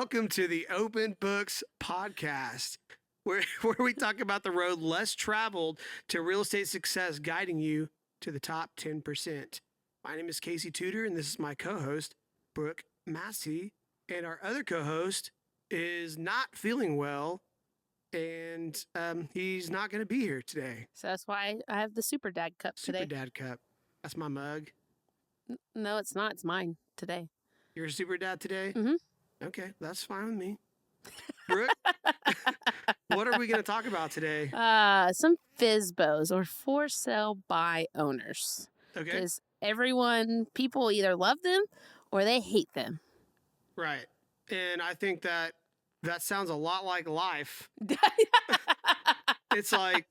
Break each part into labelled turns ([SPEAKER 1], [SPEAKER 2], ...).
[SPEAKER 1] welcome to the Open Books Podcast, where we talk about the road less traveled to real estate success, guiding you to the top 10%. My name is Casey Tudor, and this is my co-host, Brooke Massey. And our other co-host is not feeling well, and he's not going to be here today.
[SPEAKER 2] So that's why I have the Super Dad Cup today.
[SPEAKER 1] Super Dad Cup. That's my mug.
[SPEAKER 2] No, it's not. It's mine today.
[SPEAKER 1] You're a Super Dad today?
[SPEAKER 2] Mm-hmm.
[SPEAKER 1] Okay, that's fine with me. Brooke, what are we going to talk about today?
[SPEAKER 2] Some FSBOs, or for sale by owners.
[SPEAKER 1] Okay.
[SPEAKER 2] Because people either love them or they hate them.
[SPEAKER 1] Right. And I think that sounds a lot like life. It's like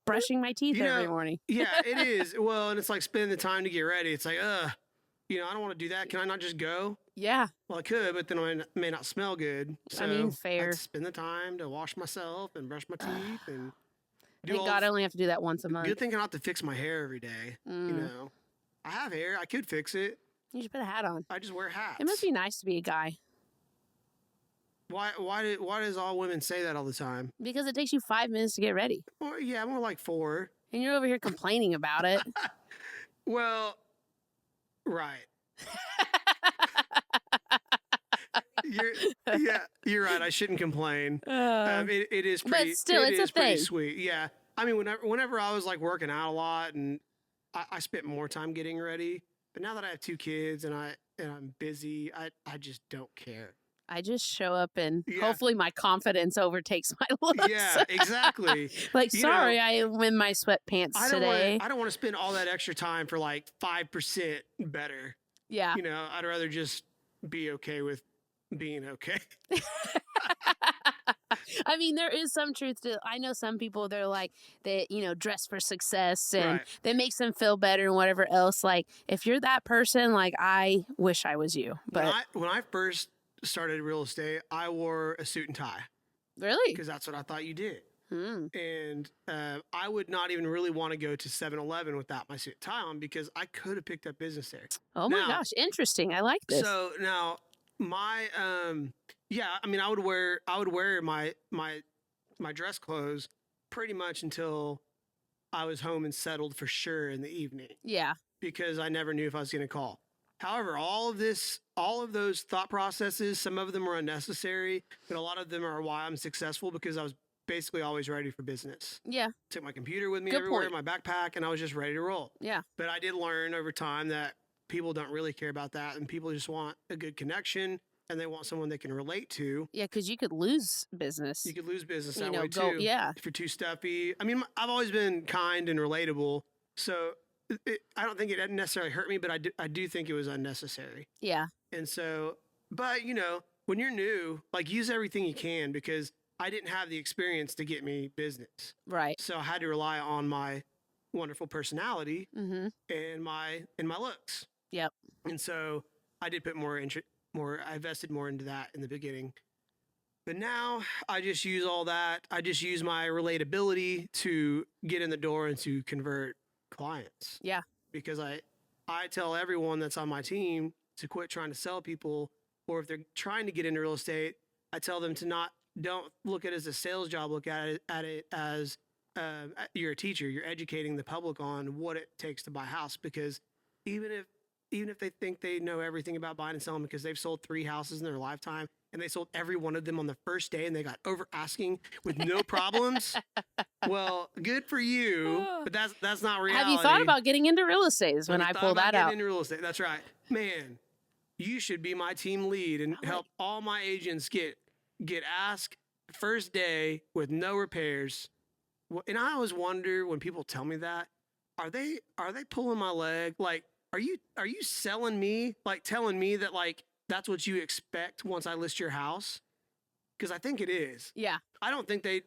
[SPEAKER 2] brushing my teeth every morning.
[SPEAKER 1] Yeah, it is. Well, and it's like spending the time to get ready. It's like, I don't want to do that. Can I not just go?
[SPEAKER 2] Yeah.
[SPEAKER 1] Well, I could, but then I may not smell good. So
[SPEAKER 2] I mean, fair.
[SPEAKER 1] I'd spend the time to wash myself and brush my teeth and
[SPEAKER 2] Thank God I only have to do that once a month.
[SPEAKER 1] Good thing I don't have to fix my hair every day. I have hair. I could fix it.
[SPEAKER 2] You should put a hat on.
[SPEAKER 1] I just wear hats.
[SPEAKER 2] It must be nice to be a guy.
[SPEAKER 1] Why does all women say that all the time?
[SPEAKER 2] Because it takes you 5 minutes to get ready.
[SPEAKER 1] Well, yeah, more like 4.
[SPEAKER 2] And you're over here complaining about it.
[SPEAKER 1] Well, right. You're right. I shouldn't complain. It is pretty.
[SPEAKER 2] But still, it's a
[SPEAKER 1] pretty
[SPEAKER 2] thing.
[SPEAKER 1] Sweet. Yeah. I mean, whenever I was like working out a lot, and I spent more time getting ready. But now that I have 2 kids and I'm busy, I just don't care.
[SPEAKER 2] I just show up and hopefully my confidence overtakes my looks.
[SPEAKER 1] Yeah, exactly.
[SPEAKER 2] Sorry, I am in my sweatpants today.
[SPEAKER 1] I don't want to spend all that extra time for like 5% better.
[SPEAKER 2] Yeah.
[SPEAKER 1] I'd rather just be okay with being okay.
[SPEAKER 2] I mean, there is some truth to. I know some people, they're like, they dress for success and that makes them feel better and whatever else. Like, if you're that person, like, I wish I was you. But
[SPEAKER 1] when I first started real estate, I wore a suit and tie.
[SPEAKER 2] Really?
[SPEAKER 1] Because that's what I thought you did. And I would not even really want to go to 7-Eleven without my suit and tie on, because I could have picked up business there.
[SPEAKER 2] Oh my gosh, interesting. I like this.
[SPEAKER 1] So now my I would wear my dress clothes pretty much until I was home and settled for sure in the evening.
[SPEAKER 2] Yeah.
[SPEAKER 1] Because I never knew if I was going to call. However, all of those thought processes, some of them are unnecessary, but a lot of them are why I'm successful, because I was basically always ready for business.
[SPEAKER 2] Yeah.
[SPEAKER 1] Took my computer with me everywhere, my backpack, and I was just ready to roll.
[SPEAKER 2] Yeah.
[SPEAKER 1] But I did learn over time that people don't really care about that, and people just want a good connection, and they want someone they can relate to.
[SPEAKER 2] Yeah, because you could lose business.
[SPEAKER 1] You could lose business that way too.
[SPEAKER 2] Yeah.
[SPEAKER 1] If you're too stuffy. I mean, I've always been kind and relatable, so I don't think it necessarily hurt me, but I do think it was unnecessary.
[SPEAKER 2] Yeah.
[SPEAKER 1] And so, but when you're new, like, use everything you can, because I didn't have the experience to get me business.
[SPEAKER 2] Right.
[SPEAKER 1] So I had to rely on my wonderful personality and my looks.
[SPEAKER 2] Yep.
[SPEAKER 1] And so I did put I invested more into that in the beginning. But now I just use all that. I just use my relatability to get in the door and to convert clients.
[SPEAKER 2] Yeah.
[SPEAKER 1] Because I tell everyone that's on my team to quit trying to sell people, or if they're trying to get into real estate, I tell them to don't look at it as a sales job, look at it as you're a teacher. You're educating the public on what it takes to buy a house, because even if they think they know everything about buying and selling, because they've sold 3 houses in their lifetime and they sold every one of them on the first day and they got over asking with no problems. Well, good for you, but that's not reality.
[SPEAKER 2] Have you thought about getting into real estate? Is when I pull that out.
[SPEAKER 1] Into real estate. That's right. Man, you should be my team lead and help all my agents get asked first day with no repairs. And I always wonder when people tell me that, are they pulling my leg? Like, are you selling me, like telling me that like that's what you expect once I list your house? Because I think it is. Yeah. I don't think they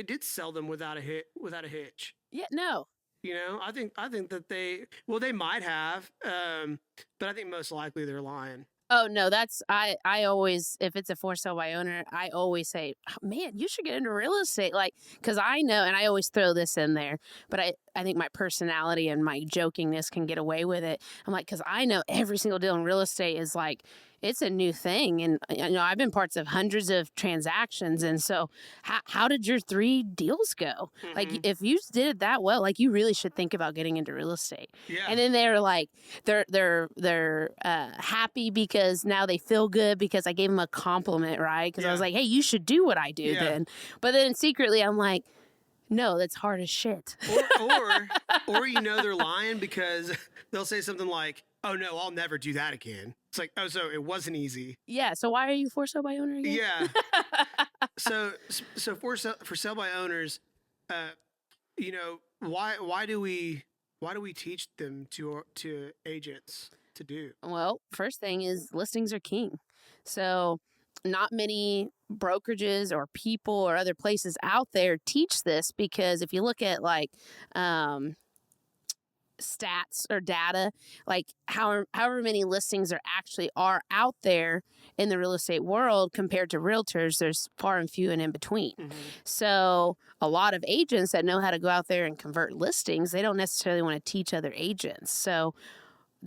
[SPEAKER 1] did sell them without a hitch.
[SPEAKER 2] Yeah, no.
[SPEAKER 1] I think that they might have, but I think most likely they're lying.
[SPEAKER 2] Oh, no, I always, if it's a for sale by owner, I always say, man, you should get into real estate. Like, because I know, and I always throw this in there, but I think my personality and my jokingness can get away with it. I'm like, because I know every single deal in real estate is like, It's a new thing. And, I've been parts of hundreds of transactions. And so, how did your 3 deals go? Like, if you did it that well, like, you really should think about getting into real estate.
[SPEAKER 1] Yeah.
[SPEAKER 2] And then they're like, they're happy because now they feel good because I gave them a compliment, right? Because I was like, hey, you should do what I do then. But then secretly, I'm like, no, that's hard as shit.
[SPEAKER 1] Or they're lying because they'll say something like, oh no, I'll never do that again. It's like, oh, so it wasn't easy.
[SPEAKER 2] Yeah. So why are you for sale by owner again?
[SPEAKER 1] Yeah. so for sale by owners, why do we teach them to agents to do?
[SPEAKER 2] Well, first thing is listings are king. So not many brokerages or people or other places out there teach this, because if you look at like stats or data, like however many listings there actually are out there in the real estate world compared to realtors, there's far and few and in between. So a lot of agents that know how to go out there and convert listings, they don't necessarily want to teach other agents. So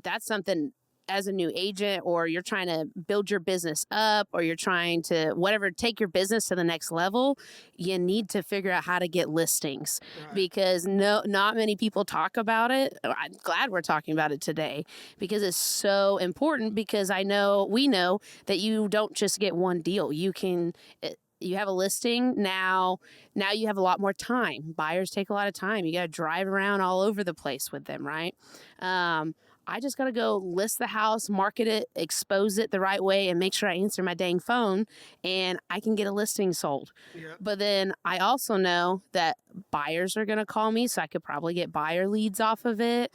[SPEAKER 2] that's something, as a new agent, or you're trying to build your business up, or you're trying to take your business to the next level, you need to figure out how to get listings, because not many people talk about it. I'm glad we're talking about it today, because it's so important, because we know that you don't just get one deal. You have a listing now you have a lot more time. Buyers take a lot of time. You got to drive around all over the place with them, right? I just got to go list the house, market it, expose it the right way, and make sure I answer my dang phone, and I can get a listing sold. Yep. But then I also know that buyers are going to call me, so I could probably get buyer leads off of it.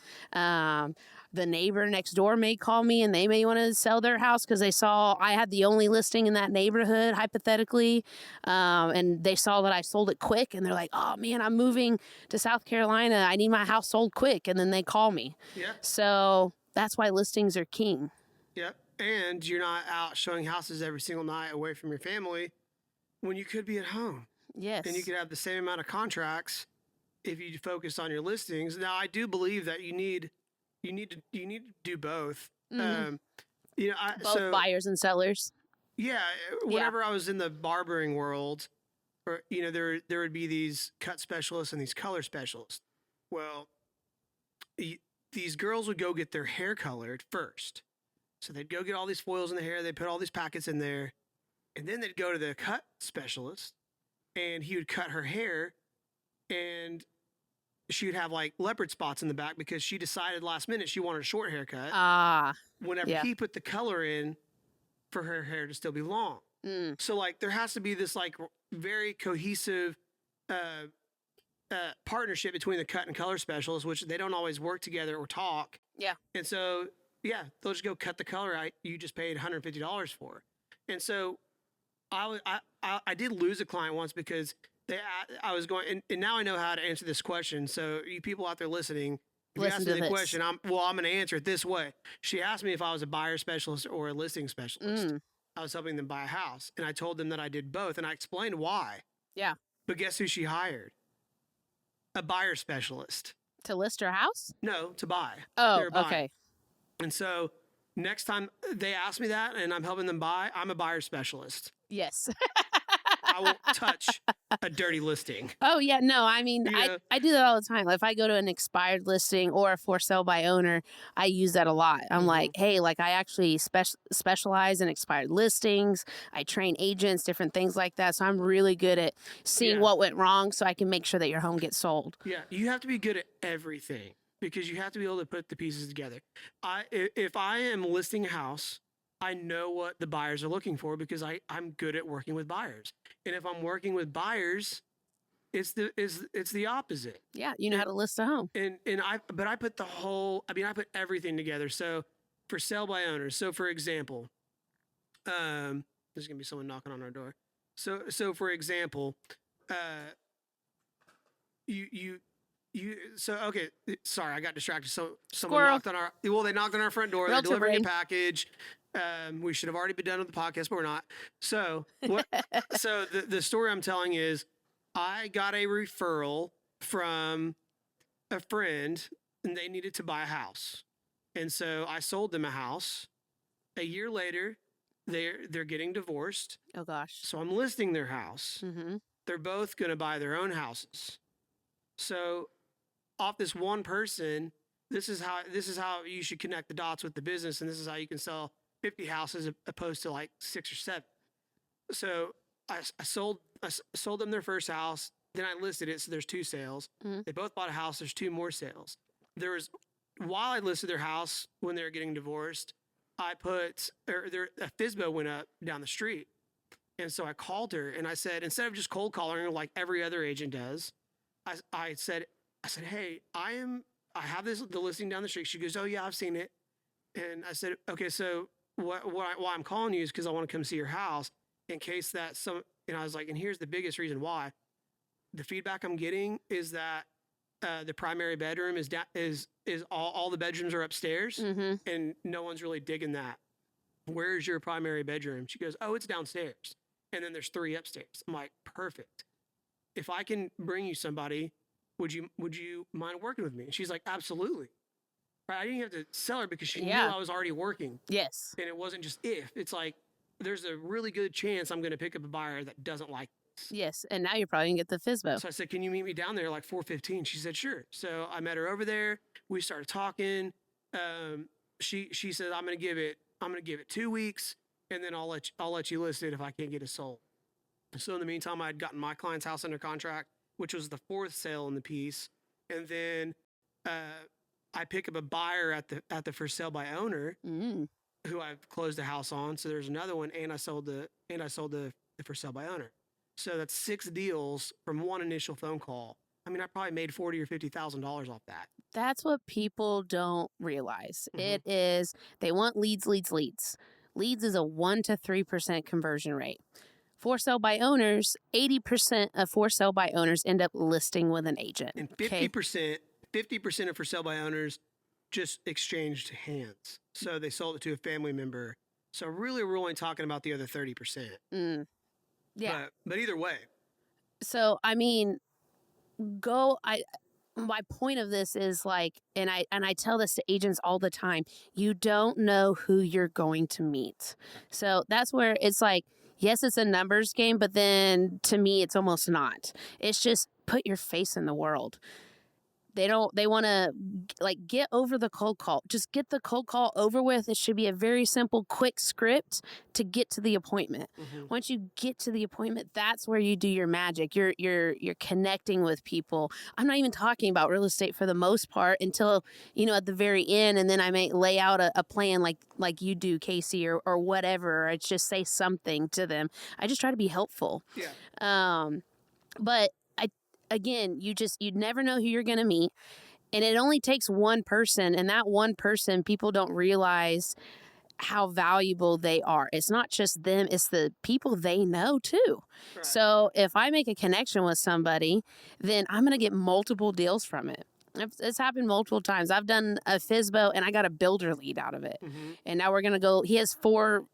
[SPEAKER 2] The neighbor next door may call me, and they may want to sell their house because they saw I had the only listing in that neighborhood, hypothetically, and they saw that I sold it quick, and they're like, oh man, I'm moving to South Carolina, I need my house sold quick, and then they call me. Yeah. So that's why listings are king.
[SPEAKER 1] Yep. And you're not out showing houses every single night away from your family when you could be at home.
[SPEAKER 2] Yes.
[SPEAKER 1] And you could have the same amount of contracts if you focus on your listings. Now, I do believe that you need to do both.
[SPEAKER 2] Both buyers and sellers.
[SPEAKER 1] Yeah. Whenever I was in the barbering world, or there would be these cut specialists and these color specialists. Well, these girls would go get their hair colored first. So they'd go get all these foils in the hair. They'd put all these packets in there, and then they'd go to the cut specialist, and he would cut her hair, and she would have like leopard spots in the back because she decided last minute she wanted a short haircut. Whenever he put the color in for her hair to still be long. So like there has to be this like very cohesive partnership between the cut and color specialists, which they don't always work together or talk. Yeah. And so, they'll just go cut the color you just paid $150 for. And so I did lose a client once because I was going, and now I know how to answer this question. So you people out there listening, if you ask me the question, I'm going to answer it this way. She asked me if I was a buyer specialist or a listing specialist. I was helping them buy a house, and I told them that I did both, and I explained why. Yeah. But guess who she hired? A buyer specialist.
[SPEAKER 2] To list her house?
[SPEAKER 1] No, to buy.
[SPEAKER 2] Oh, okay.
[SPEAKER 1] And so next time they ask me that and I'm helping them buy, I'm a buyer specialist.
[SPEAKER 2] Yes.
[SPEAKER 1] I won't touch a dirty listing.
[SPEAKER 2] Oh, yeah. No, I mean, I do that all the time. Like, if I go to an expired listing or a for sale by owner, I use that a lot. I'm like, hey, like I actually specialize in expired listings. I train agents, different things like that. So I'm really good at seeing what went wrong so I can make sure that your home gets sold. Yeah. You have to be good at everything because you have to be able to put the pieces together. If I am listing a house, I know what the buyers are looking for because I'm good at working with buyers. And if I'm working with buyers, it's the opposite. Yeah, you know how to list a home. I put everything together. So for sale by owners. So for example, there's gonna be someone knocking on our door. So for example, okay, sorry, I got distracted. So someone knocked on they knocked on our front door. They're delivering a package. We should have already been done with the podcast, but we're not. So so the story I'm telling is I got a referral from a friend and they needed to buy a house. And so I sold them a house. A year later,
[SPEAKER 1] they're getting divorced.
[SPEAKER 2] Oh gosh.
[SPEAKER 1] So I'm listing their house.
[SPEAKER 2] Mm-hmm.
[SPEAKER 1] They're both going to buy their own houses. So off this one person, this is how you should connect the dots with the business, and this is how you can sell 50 houses opposed to like 6 or 7. So I sold them their first house. Then I listed it, so there's 2 sales.
[SPEAKER 2] Mm-hmm.
[SPEAKER 1] They both bought a house. There's 2 more sales. While I listed their house when they were getting divorced, a FSBO went up down the street. And so I called her and I said, instead of just cold calling her like every other agent does, I said, hey, I have the listing down the street. She goes, oh yeah, I've seen it. And I said, okay, so why I'm calling you is because I want to come see your house in case that and I was like, and here's the biggest reason why. The feedback I'm getting is that the primary bedroom is all the bedrooms are upstairs,
[SPEAKER 2] Mm-hmm.
[SPEAKER 1] and no one's really digging that. Where's your primary bedroom? She goes, oh, it's downstairs. And then there's 3 upstairs. I'm like, perfect. If I can bring you somebody, would you mind working with me? And she's like, absolutely. Right? I didn't have to sell her because she knew I was already working.
[SPEAKER 2] Yes.
[SPEAKER 1] And it wasn't just if. It's like, there's a really good chance I'm going to pick up a buyer that doesn't like this.
[SPEAKER 2] Yes. And now you're probably going to get the FSBO.
[SPEAKER 1] So I said, can you meet me down there like 4:15? She said, sure. So I met her over there. We started talking. She said, I'm going to give it 2 weeks, and then I'll let you list it if I can't get it sold. So in the meantime, I had gotten my client's house under contract, which was the 4th sale in the piece. And then I pick up a buyer at the for sale by owner who I've closed the house on. So there's another one, and I sold the for sale by owner. So that's 6 deals from one initial phone call. I mean, I probably made $40,000 or $50,000 off that.
[SPEAKER 2] That's what people don't realize.
[SPEAKER 1] Mhm.
[SPEAKER 2] It is, they want leads. Leads is a 1 to 3% conversion rate. For sale by owners, 80% of for sale by owners end up listing with an agent.
[SPEAKER 1] And 50% of for sale by owners just exchanged hands. So they sold it to a family member. So really, we're only talking about the other 30%.
[SPEAKER 2] Yeah.
[SPEAKER 1] But either way.
[SPEAKER 2] So, I mean, my point of this is like, and I tell this to agents all the time, you don't know who you're going to meet. So that's where it's like, yes, it's a numbers game, but then to me, it's almost not. It's just put your face in the world. They want to like get over the cold call. Just get the cold call over with. It should be a very simple, quick script to get to the appointment.
[SPEAKER 1] Mm-hmm.
[SPEAKER 2] Once you get to the appointment, that's where you do your magic. You're connecting with people. I'm not even talking about real estate for the most part until, at the very end. And then I may lay out a plan like you do, Casey, or whatever. I just say something to them. I just try to be helpful.
[SPEAKER 1] Yeah.
[SPEAKER 2] But again, you'd never know who you're going to meet. And it only takes one person. And that one person, people don't realize how valuable they are. It's not just them, it's the people they know too.
[SPEAKER 1] Right.
[SPEAKER 2] So if I make a connection with somebody, then I'm going to get multiple deals from it. It's happened multiple times. I've done a FSBO and I got a builder lead out of it.
[SPEAKER 1] Mm-hmm.
[SPEAKER 2] And now we're going to go, he has 4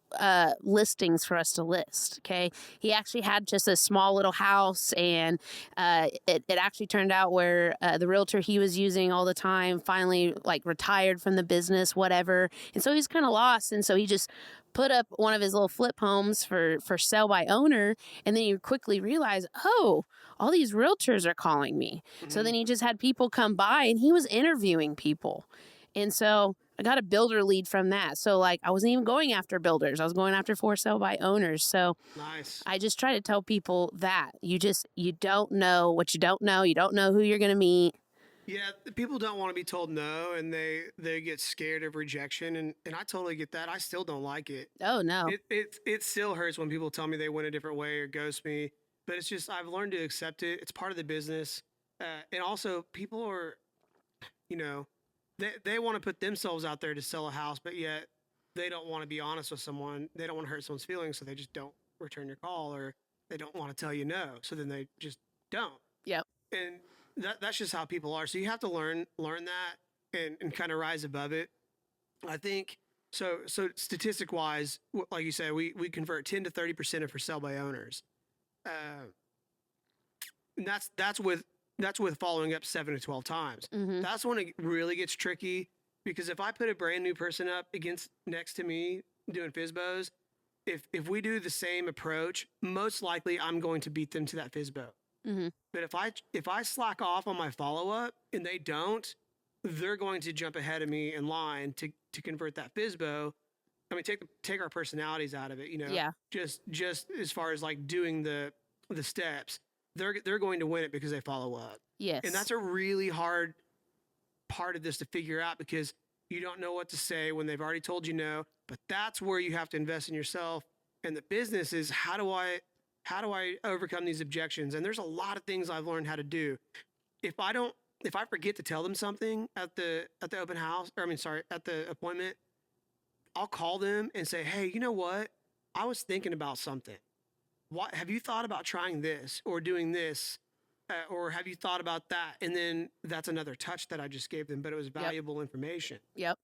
[SPEAKER 2] listings for us to list. Okay. He actually had just a small little house, and it actually turned out where the realtor he was using all the time finally like retired from the business, whatever. And so he's kind of lost. And so he just put up one of his little flip homes for sale by owner. And then you quickly realize, oh, all these realtors are calling me. Mm-hmm. So then he just had people come by and he was interviewing people. And so I got a builder lead from that. So like I wasn't even going after builders. I was going after for sale by owners. So
[SPEAKER 1] nice.
[SPEAKER 2] I just try to tell people that you don't know what you don't know. You don't know who you're going to meet.
[SPEAKER 1] Yeah, people don't want to be told no, and they get scared of rejection, and I totally get that. I still don't like it.
[SPEAKER 2] Oh, no.
[SPEAKER 1] It still hurts when people tell me they went a different way or ghost me, but it's just I've learned to accept it. It's part of the business. And also people are, they want to put themselves out there to sell a house, but yet they don't want to be honest with someone. They don't want to hurt someone's feelings, so they just don't return your call, or they don't want to tell you no, so then they just don't.
[SPEAKER 2] Yep.
[SPEAKER 1] And that's just how people are. So you have to learn that and kind of rise above it. I think so statistic wise, like you said, we convert 10 to 30% of for sale by owners. And that's with following up 7 to 12 times.
[SPEAKER 2] Mm-hmm.
[SPEAKER 1] That's when it really gets tricky, because if I put a brand new person up next to me doing FSBOs, if we do the same approach, most likely I'm going to beat them to that FSBO.
[SPEAKER 2] Mm-hmm.
[SPEAKER 1] But if I slack off on my follow up and they don't, they're going to jump ahead of me in line to convert that FSBO. I mean, take our personalities out of it,
[SPEAKER 2] Yeah.
[SPEAKER 1] just as far as like doing the steps, they're going to win it because they follow up.
[SPEAKER 2] Yes.
[SPEAKER 1] And that's a really hard part of this to figure out, because you don't know what to say when they've already told you no. But that's where you have to invest in yourself. And the business is, how do I overcome these objections? And there's a lot of things I've learned how to do. If I forget to tell them something at the open house, at the appointment, I'll call them and say, hey, you know what? I was thinking about something. What have you thought about trying this or doing this? Or have you thought about that? And then that's another touch that I just gave them, but it was valuable information.
[SPEAKER 2] Yep.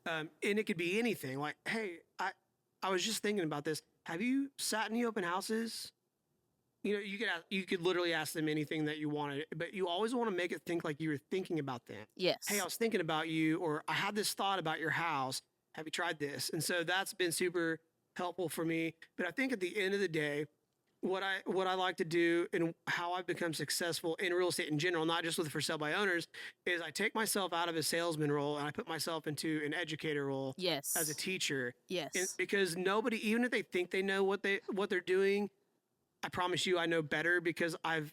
[SPEAKER 1] And it could be anything like, hey, I was just thinking about this. Have you sat in the open houses? You could literally ask them anything that you wanted, but you always want to make it think like you were thinking about them.
[SPEAKER 2] Yes.
[SPEAKER 1] Hey, I was thinking about you, or I had this thought about your house. Have you tried this? And so that's been super helpful for me. But I think at the end of the day, what I like to do and how I've become successful in real estate in general, not just with for sale by owners, is I take myself out of a salesman role and I put myself into an educator role.
[SPEAKER 2] Yes.
[SPEAKER 1] As a teacher.
[SPEAKER 2] Yes.
[SPEAKER 1] And because nobody, even if they think they know what they're doing, I promise you I know better, because I've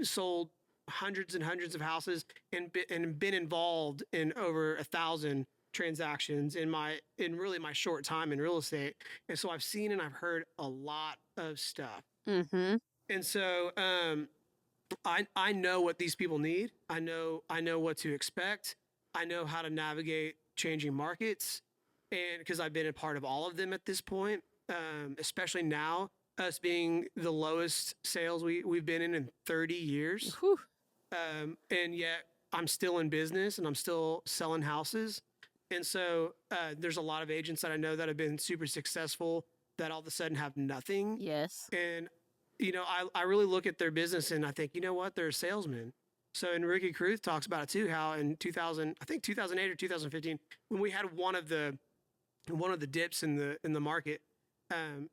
[SPEAKER 1] sold hundreds and hundreds of houses and been involved in over 1,000 transactions in really my short time in real estate. And so I've seen and I've heard a lot of stuff.
[SPEAKER 2] Mm-hmm.
[SPEAKER 1] And so I know what these people need. I know what to expect. I know how to navigate changing markets, and because I've been a part of all of them at this point, especially now, us being the lowest sales we've been in 30 years. And yet I'm still in business and I'm still selling houses. And so there's a lot of agents that I know that have been super successful that all of a sudden have nothing.
[SPEAKER 2] Yes.
[SPEAKER 1] And, I really look at their business and I think, you know what, they're a salesman. So, and Ricky Caruth talks about it too, how in 2008 or 2015, when we had one of the dips in the market,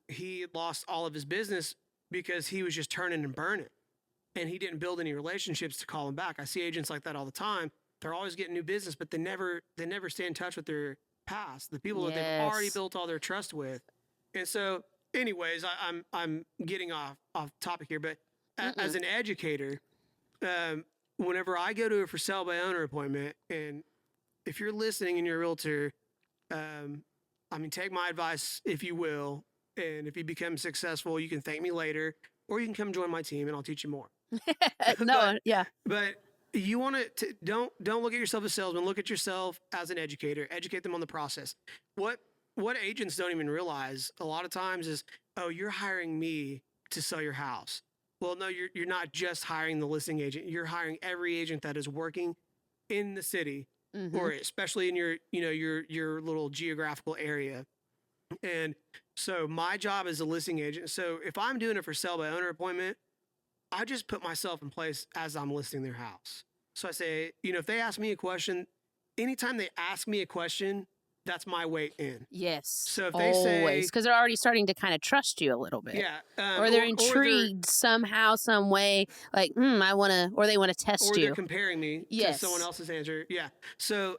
[SPEAKER 1] he lost all of his business because he was just turning and burning, and he didn't build any relationships to call him back. I see agents like that all the time. They're always getting new business, but they never stay in touch with their past, the people that they've already built all their trust with. And so, anyways, I'm getting off topic here, but as an educator, whenever I go to a for sale by owner appointment, and if you're listening and you're a realtor, take my advice, if you will, and if you become successful, you can thank me later, or you can come join my team and I'll teach you more. But you want to don't look at yourself as a salesman. Look at yourself as an educator. Educate them on the process. What agents don't even realize a lot of times is, oh, you're hiring me to sell your house. Well, no, you're not just hiring the listing agent. You're hiring every agent that is working in the city, or especially in your little geographical area. And so my job as a listing agent. So if I'm doing a for sale by owner appointment, I just put myself in place as I'm listing their house. So I say, if they ask me a question, anytime they ask me a question, that's my way in.
[SPEAKER 2] Yes.
[SPEAKER 1] So if they say,
[SPEAKER 2] because they're already starting to kind of trust you a little bit.
[SPEAKER 1] Yeah.
[SPEAKER 2] Or they're intrigued somehow, some way, like, I want to, or they want to test you.
[SPEAKER 1] Or they're comparing me to someone else's answer. Yeah. So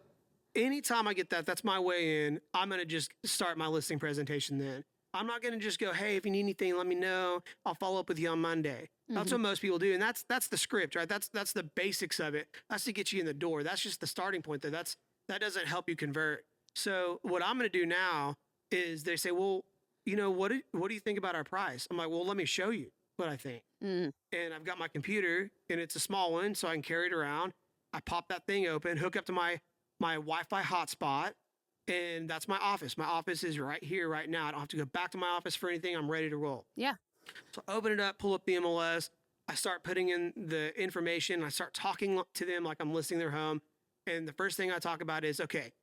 [SPEAKER 1] anytime I get that, that's my way in. I'm going to just start my listing presentation then. I'm not going to just go, hey, if you need anything, let me know. I'll follow up with you on Monday. That's what most people do. And that's the script, right? That's the basics of it. That's to get you in the door. That's just the starting point though. That doesn't help you convert. So what I'm going to do now is they say, well, what do you think about our price? I'm like, well, let me show you what I think. And I've got my computer and it's a small one, so I can carry it around. I pop that thing open, hook up to my Wi-Fi hotspot, and that's my office. My office is right here, right now. I don't have to go back to my office for anything. I'm ready to roll.
[SPEAKER 2] Yeah.
[SPEAKER 1] So I open it up, pull up the MLS. I start putting in the information. I start talking to them like I'm listing their home. And the first thing I talk about is, okay,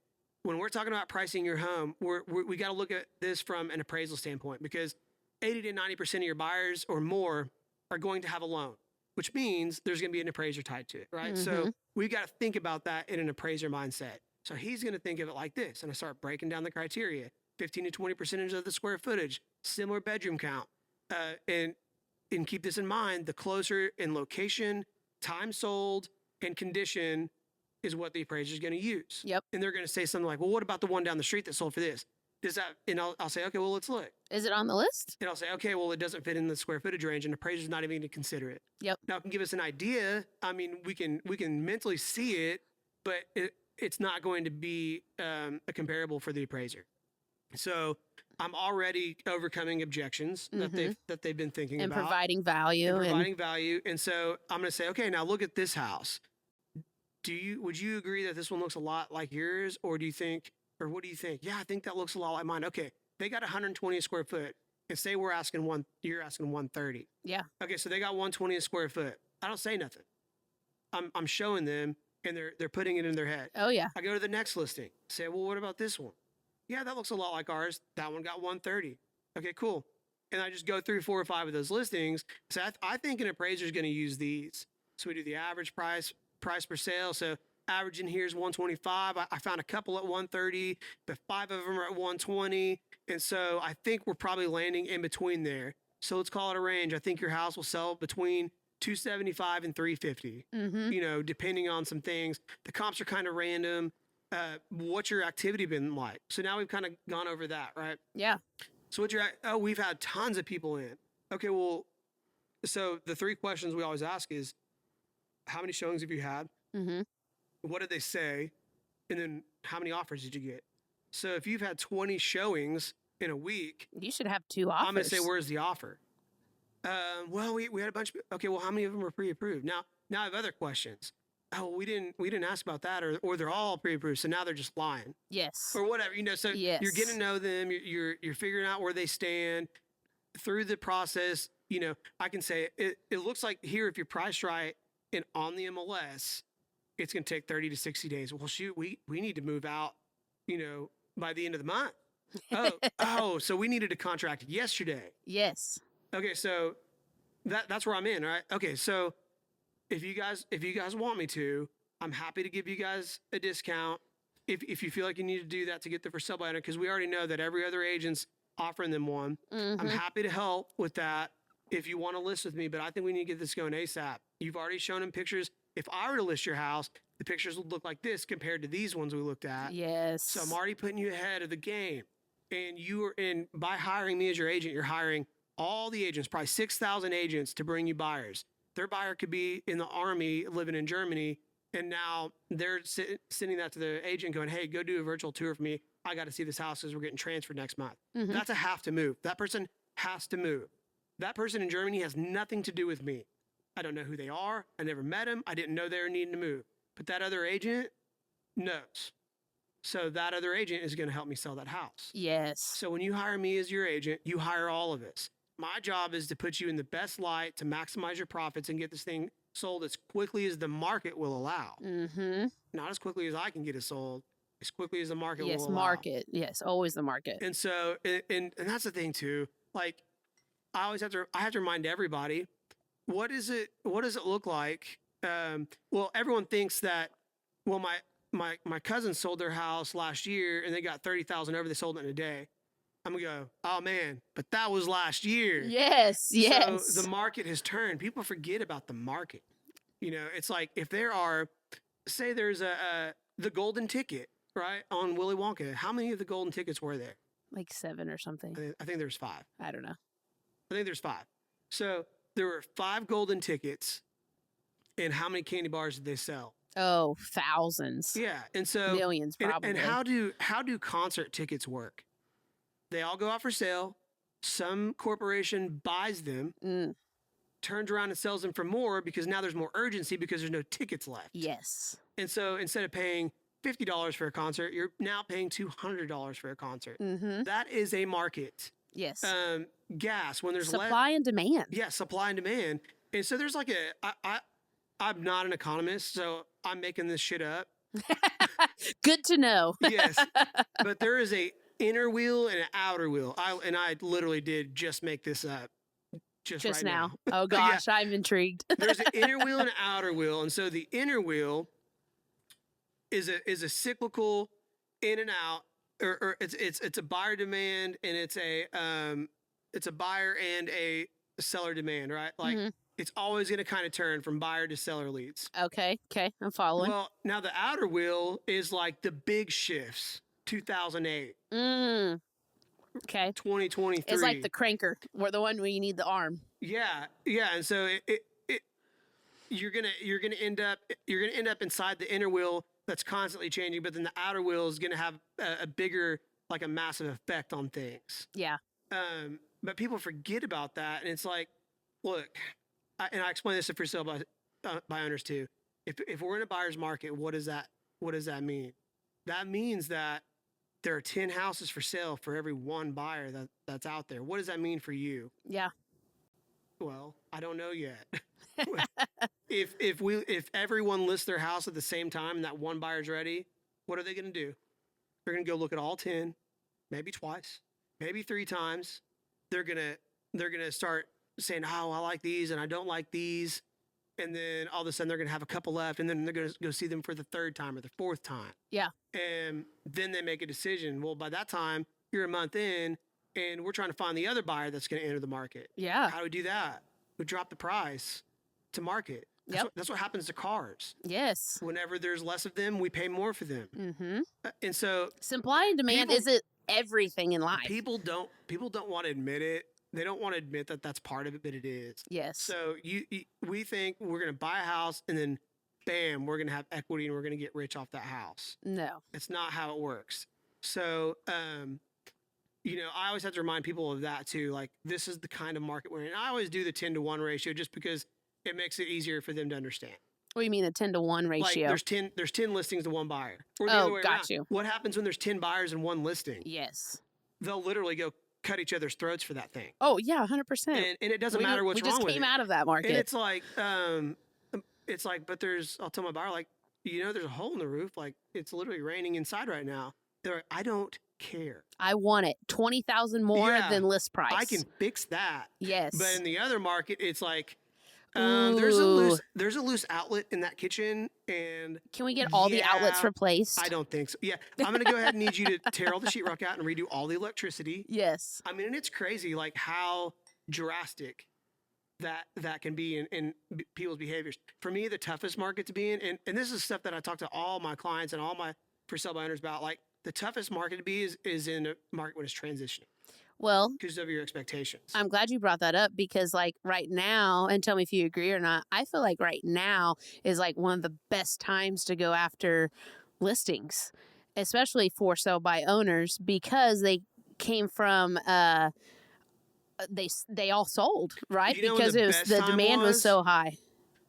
[SPEAKER 1] when we're talking about pricing your home, we got to look at this from an appraisal standpoint, because 80 to 90% of your buyers or more are going to have a loan, which means there's going to be an appraiser tied to it, right? So we've got to think about that in an appraiser mindset. So he's going to think of it like this. And I start breaking down the criteria: 15 to 20% of the square footage, similar bedroom count. And keep this in mind, the closer in location, time sold, and condition is what the appraiser is going to use.
[SPEAKER 2] Yep.
[SPEAKER 1] And they're going to say something like, well, what about the one down the street that sold for this? Does that, and I'll say, okay, well, let's look.
[SPEAKER 2] Is it on the list?
[SPEAKER 1] And I'll say, okay, well, it doesn't fit in the square footage range, and the appraiser's not even going to consider it.
[SPEAKER 2] Yep.
[SPEAKER 1] Now, it can give us an idea. I mean, we can mentally see it, but it's not going to be a comparable for the appraiser. So I'm already overcoming objections that they've been thinking
[SPEAKER 2] and
[SPEAKER 1] about.
[SPEAKER 2] Providing value.
[SPEAKER 1] And providing value. And so I'm going to say, okay, now look at this house. Would you agree that this one looks a lot like yours, or do you think, or what do you think? Yeah, I think that looks a lot like mine. Okay, they got 120 square foot, and say you're asking 130.
[SPEAKER 2] Yeah.
[SPEAKER 1] Okay, so they got 120 a square foot. I don't say nothing. I'm showing them, and they're putting it in their head.
[SPEAKER 2] Oh yeah.
[SPEAKER 1] I go to the next listing. Say, well, what about this one? Yeah, that looks a lot like ours. That one got 130. Okay, cool. And I just go through 4 or 5 of those listings. So I think an appraiser is going to use these. So we do the average price per sale. So average in here is 125. I found a couple at 130, but 5 of them are at 120. And so I think we're probably landing in between there. So let's call it a range. I think your house will sell between 275 and 350, you know, depending on some things. The comps are kind of random. What's your activity been like? So now we've kind of gone over that, right?
[SPEAKER 2] Yeah.
[SPEAKER 1] So we've had tons of people in. Okay, well, so the 3 questions we always ask is, how many showings have you had? What did they say? And then how many offers did you get? So if you've had 20 showings in a week,
[SPEAKER 2] you should have 2 offers.
[SPEAKER 1] I'm going to say, where's the offer? Well, we had a bunch of, okay, well, how many of them were pre-approved? Now I have other questions. Oh, we didn't ask about that, or they're all pre-approved, so now they're just lying.
[SPEAKER 2] Yes.
[SPEAKER 1] Or whatever, you know, so
[SPEAKER 2] yes.
[SPEAKER 1] You're getting to know them, you're figuring out where they stand through the process. You know, I can say it looks like here, if you're priced right and on the MLS, it's going to take 30 to 60 days. Well, shoot, we need to move out, you know, by the end of the month. So we needed a contract yesterday.
[SPEAKER 2] Yes.
[SPEAKER 1] Okay, so that's where I'm in, right? Okay, so if you guys want me to, I'm happy to give you guys a discount if you feel like you need to do that to get the for sale by owner, because we already know that every other agent's offering them one. I'm happy to help with that if you want to list with me, but I think we need to get this going ASAP. You've already shown them pictures. If I were to list your house, the pictures would look like this compared to these ones we looked at.
[SPEAKER 2] Yes.
[SPEAKER 1] So I'm already putting you ahead of the game. And by hiring me as your agent, you're hiring all the agents, probably 6,000 agents to bring you buyers. Their buyer could be in the army living in Germany, and now they're sending that to the agent going, hey, go do a virtual tour for me. I got to see this house because we're getting transferred next month. That's a have to move. That person has to move. That person in Germany has nothing to do with me. I don't know who they are. I never met them. I didn't know they were needing to move. But that other agent knows. So that other agent is going to help me sell that house.
[SPEAKER 2] Yes.
[SPEAKER 1] So when you hire me as your agent, you hire all of us. My job is to put you in the best light to maximize your profits and get this thing sold as quickly as the market will allow. Not as quickly as I can get it sold, as quickly as the market will allow.
[SPEAKER 2] Yes, market. Yes, always the market.
[SPEAKER 1] And so, and that's the thing too. Like, I have to remind everybody, what does it look like? Well, everyone thinks that, well, my cousin sold their house last year and they got 30,000 over. They sold it in a day. I'm gonna go, oh man, but that was last year.
[SPEAKER 2] Yes, yes.
[SPEAKER 1] So the market has turned. People forget about the market. You know, it's like if there are, say there's the golden ticket, right, on Willy Wonka. How many of the golden tickets were there?
[SPEAKER 2] Like 7 or something.
[SPEAKER 1] I think there's 5.
[SPEAKER 2] I don't know.
[SPEAKER 1] I think there's 5. So there were 5 golden tickets, and how many candy bars did they sell?
[SPEAKER 2] Oh, thousands.
[SPEAKER 1] Yeah, and so
[SPEAKER 2] millions probably.
[SPEAKER 1] And how do concert tickets work? They all go out for sale. Some corporation buys them, turns around and sells them for more because now there's more urgency because there's no tickets left.
[SPEAKER 2] Yes.
[SPEAKER 1] And so instead of paying $50 for a concert, you're now paying $200 for a concert. That is a market.
[SPEAKER 2] Yes.
[SPEAKER 1] Gas, when there's
[SPEAKER 2] supply and demand.
[SPEAKER 1] Yeah, supply and demand. And so there's like I'm not an economist, so I'm making this shit up.
[SPEAKER 2] Good to know.
[SPEAKER 1] Yes. But there is a inner wheel and an outer wheel. I literally did just make this up just right now.
[SPEAKER 2] Oh gosh, yeah. I'm intrigued.
[SPEAKER 1] There's an inner wheel and an outer wheel, and so the inner wheel is a cyclical in and out, or it's a buyer demand, and it's a it's a buyer and a seller demand, right? Like
[SPEAKER 2] Mm-hmm.
[SPEAKER 1] it's always going to kind of turn from buyer to seller leads.
[SPEAKER 2] Okay. I'm following.
[SPEAKER 1] Well, now the outer wheel is like the big shifts. 2008,
[SPEAKER 2] Okay.
[SPEAKER 1] 2023.
[SPEAKER 2] It's like the cranker, or the one where you need the arm.
[SPEAKER 1] Yeah, and so you're gonna end up inside the inner wheel that's constantly changing, but then the outer wheel is gonna have a bigger, like a massive effect on things.
[SPEAKER 2] Yeah.
[SPEAKER 1] But people forget about that, and it's like, look, and I explain this to for sale by owners too. If we're in a buyer's market, what does that mean? That means that there are 10 houses for sale for every one buyer that's out there. What does that mean for you?
[SPEAKER 2] Yeah.
[SPEAKER 1] Well, I don't know yet. If everyone lists their house at the same time and that one buyer's ready, what are they going to do? They're going to go look at all 10, maybe twice, maybe 3 times. They're going to start saying, "Oh, I like these and I don't like these." And then all of a sudden they're going to have a couple left, and then they're going to go see them for the 3rd time or the 4th time.
[SPEAKER 2] Yeah.
[SPEAKER 1] And then they make a decision. Well, by that time, you're a month in, and we're trying to find the other buyer that's going to enter the market.
[SPEAKER 2] Yeah.
[SPEAKER 1] How do we do that? We drop the price to market. That's what happens to cars.
[SPEAKER 2] Yes.
[SPEAKER 1] Whenever there's less of them, we pay more for them.
[SPEAKER 2] Mm-hmm.
[SPEAKER 1] And so
[SPEAKER 2] supply and demand isn't everything in life.
[SPEAKER 1] People don't want to admit it. They don't want to admit that that's part of it, but it is.
[SPEAKER 2] Yes.
[SPEAKER 1] So we think we're going to buy a house and then bam, we're going to have equity and we're going to get rich off that house.
[SPEAKER 2] No.
[SPEAKER 1] It's not how it works. So, I always have to remind people of that too. Like, this is the kind of market we're in. I always do the 10-to-1 ratio just because it makes it easier for them to understand.
[SPEAKER 2] What do you mean, a 10-to-1 ratio?
[SPEAKER 1] Like there's 10 listings to one buyer. Or the
[SPEAKER 2] other
[SPEAKER 1] other way
[SPEAKER 2] got
[SPEAKER 1] around.
[SPEAKER 2] you.
[SPEAKER 1] What happens when there's 10 buyers in one listing?
[SPEAKER 2] Yes.
[SPEAKER 1] They'll literally go cut each other's throats for that thing.
[SPEAKER 2] Oh yeah, 100%.
[SPEAKER 1] And it doesn't matter what's wrong with it.
[SPEAKER 2] We just came out of that market.
[SPEAKER 1] And it's like, but I'll tell my buyer, like, there's a hole in the roof. Like, it's literally raining inside right now. They're like, I don't care.
[SPEAKER 2] I want it 20,000 more than list price.
[SPEAKER 1] I can fix that.
[SPEAKER 2] Yes.
[SPEAKER 1] But in the other market, it's like, there's a loose outlet in that kitchen, and
[SPEAKER 2] can we get all the outlets replaced?
[SPEAKER 1] I don't think so. Yeah, I'm gonna go ahead and need you to tear all the sheetrock out and redo all the electricity.
[SPEAKER 2] Yes.
[SPEAKER 1] I mean, and it's crazy, like how drastic that can be in people's behaviors. For me, the toughest market to be in, and this is stuff that I talk to all my clients and all my for sale by owners about. Like, the toughest market to be is in a market when it's transitioning.
[SPEAKER 2] Well,
[SPEAKER 1] because of your expectations.
[SPEAKER 2] I'm glad you brought that up, because like right now, and tell me if you agree or not, I feel like right now is like one of the best times to go after listings, especially for sale by owners, because they came from they all sold, right? Because the demand was so high.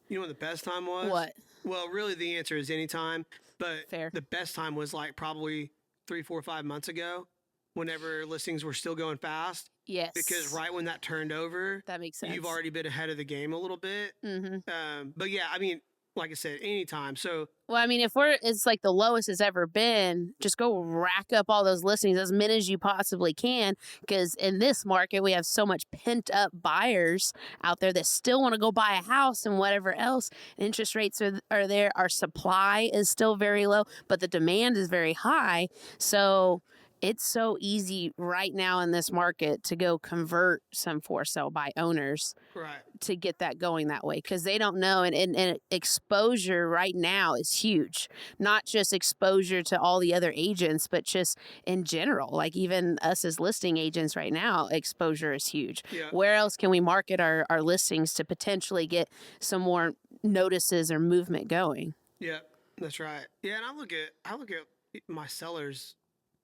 [SPEAKER 1] You know what the best time was?
[SPEAKER 2] What?
[SPEAKER 1] Well, really the answer is any time, but
[SPEAKER 2] fair.
[SPEAKER 1] The best time was like probably 3, 4, 5 months ago. Whenever listings were still going fast.
[SPEAKER 2] Yes.
[SPEAKER 1] Because right when that turned over,
[SPEAKER 2] that makes sense.
[SPEAKER 1] You've already been ahead of the game a little bit.
[SPEAKER 2] Mm-hmm.
[SPEAKER 1] But yeah, I mean, like I said, anytime. So.
[SPEAKER 2] Well, I mean, if it's like the lowest it's ever been, just go rack up all those listings as many as you possibly can. Because in this market, we have so much pent up buyers out there that still want to go buy a house and whatever else. Interest rates are there. Our supply is still very low, but the demand is very high. So it's so easy right now in this market to go convert some for sale by owners,
[SPEAKER 1] right,
[SPEAKER 2] to get that going that way, because they don't know. And exposure right now is huge, not just exposure to all the other agents, but just in general. Like even us as listing agents right now, exposure is huge.
[SPEAKER 1] Yeah.
[SPEAKER 2] Where else can we market our listings to potentially get some more notices or movement going?
[SPEAKER 1] Yeah, that's right. Yeah, and I look at my sellers.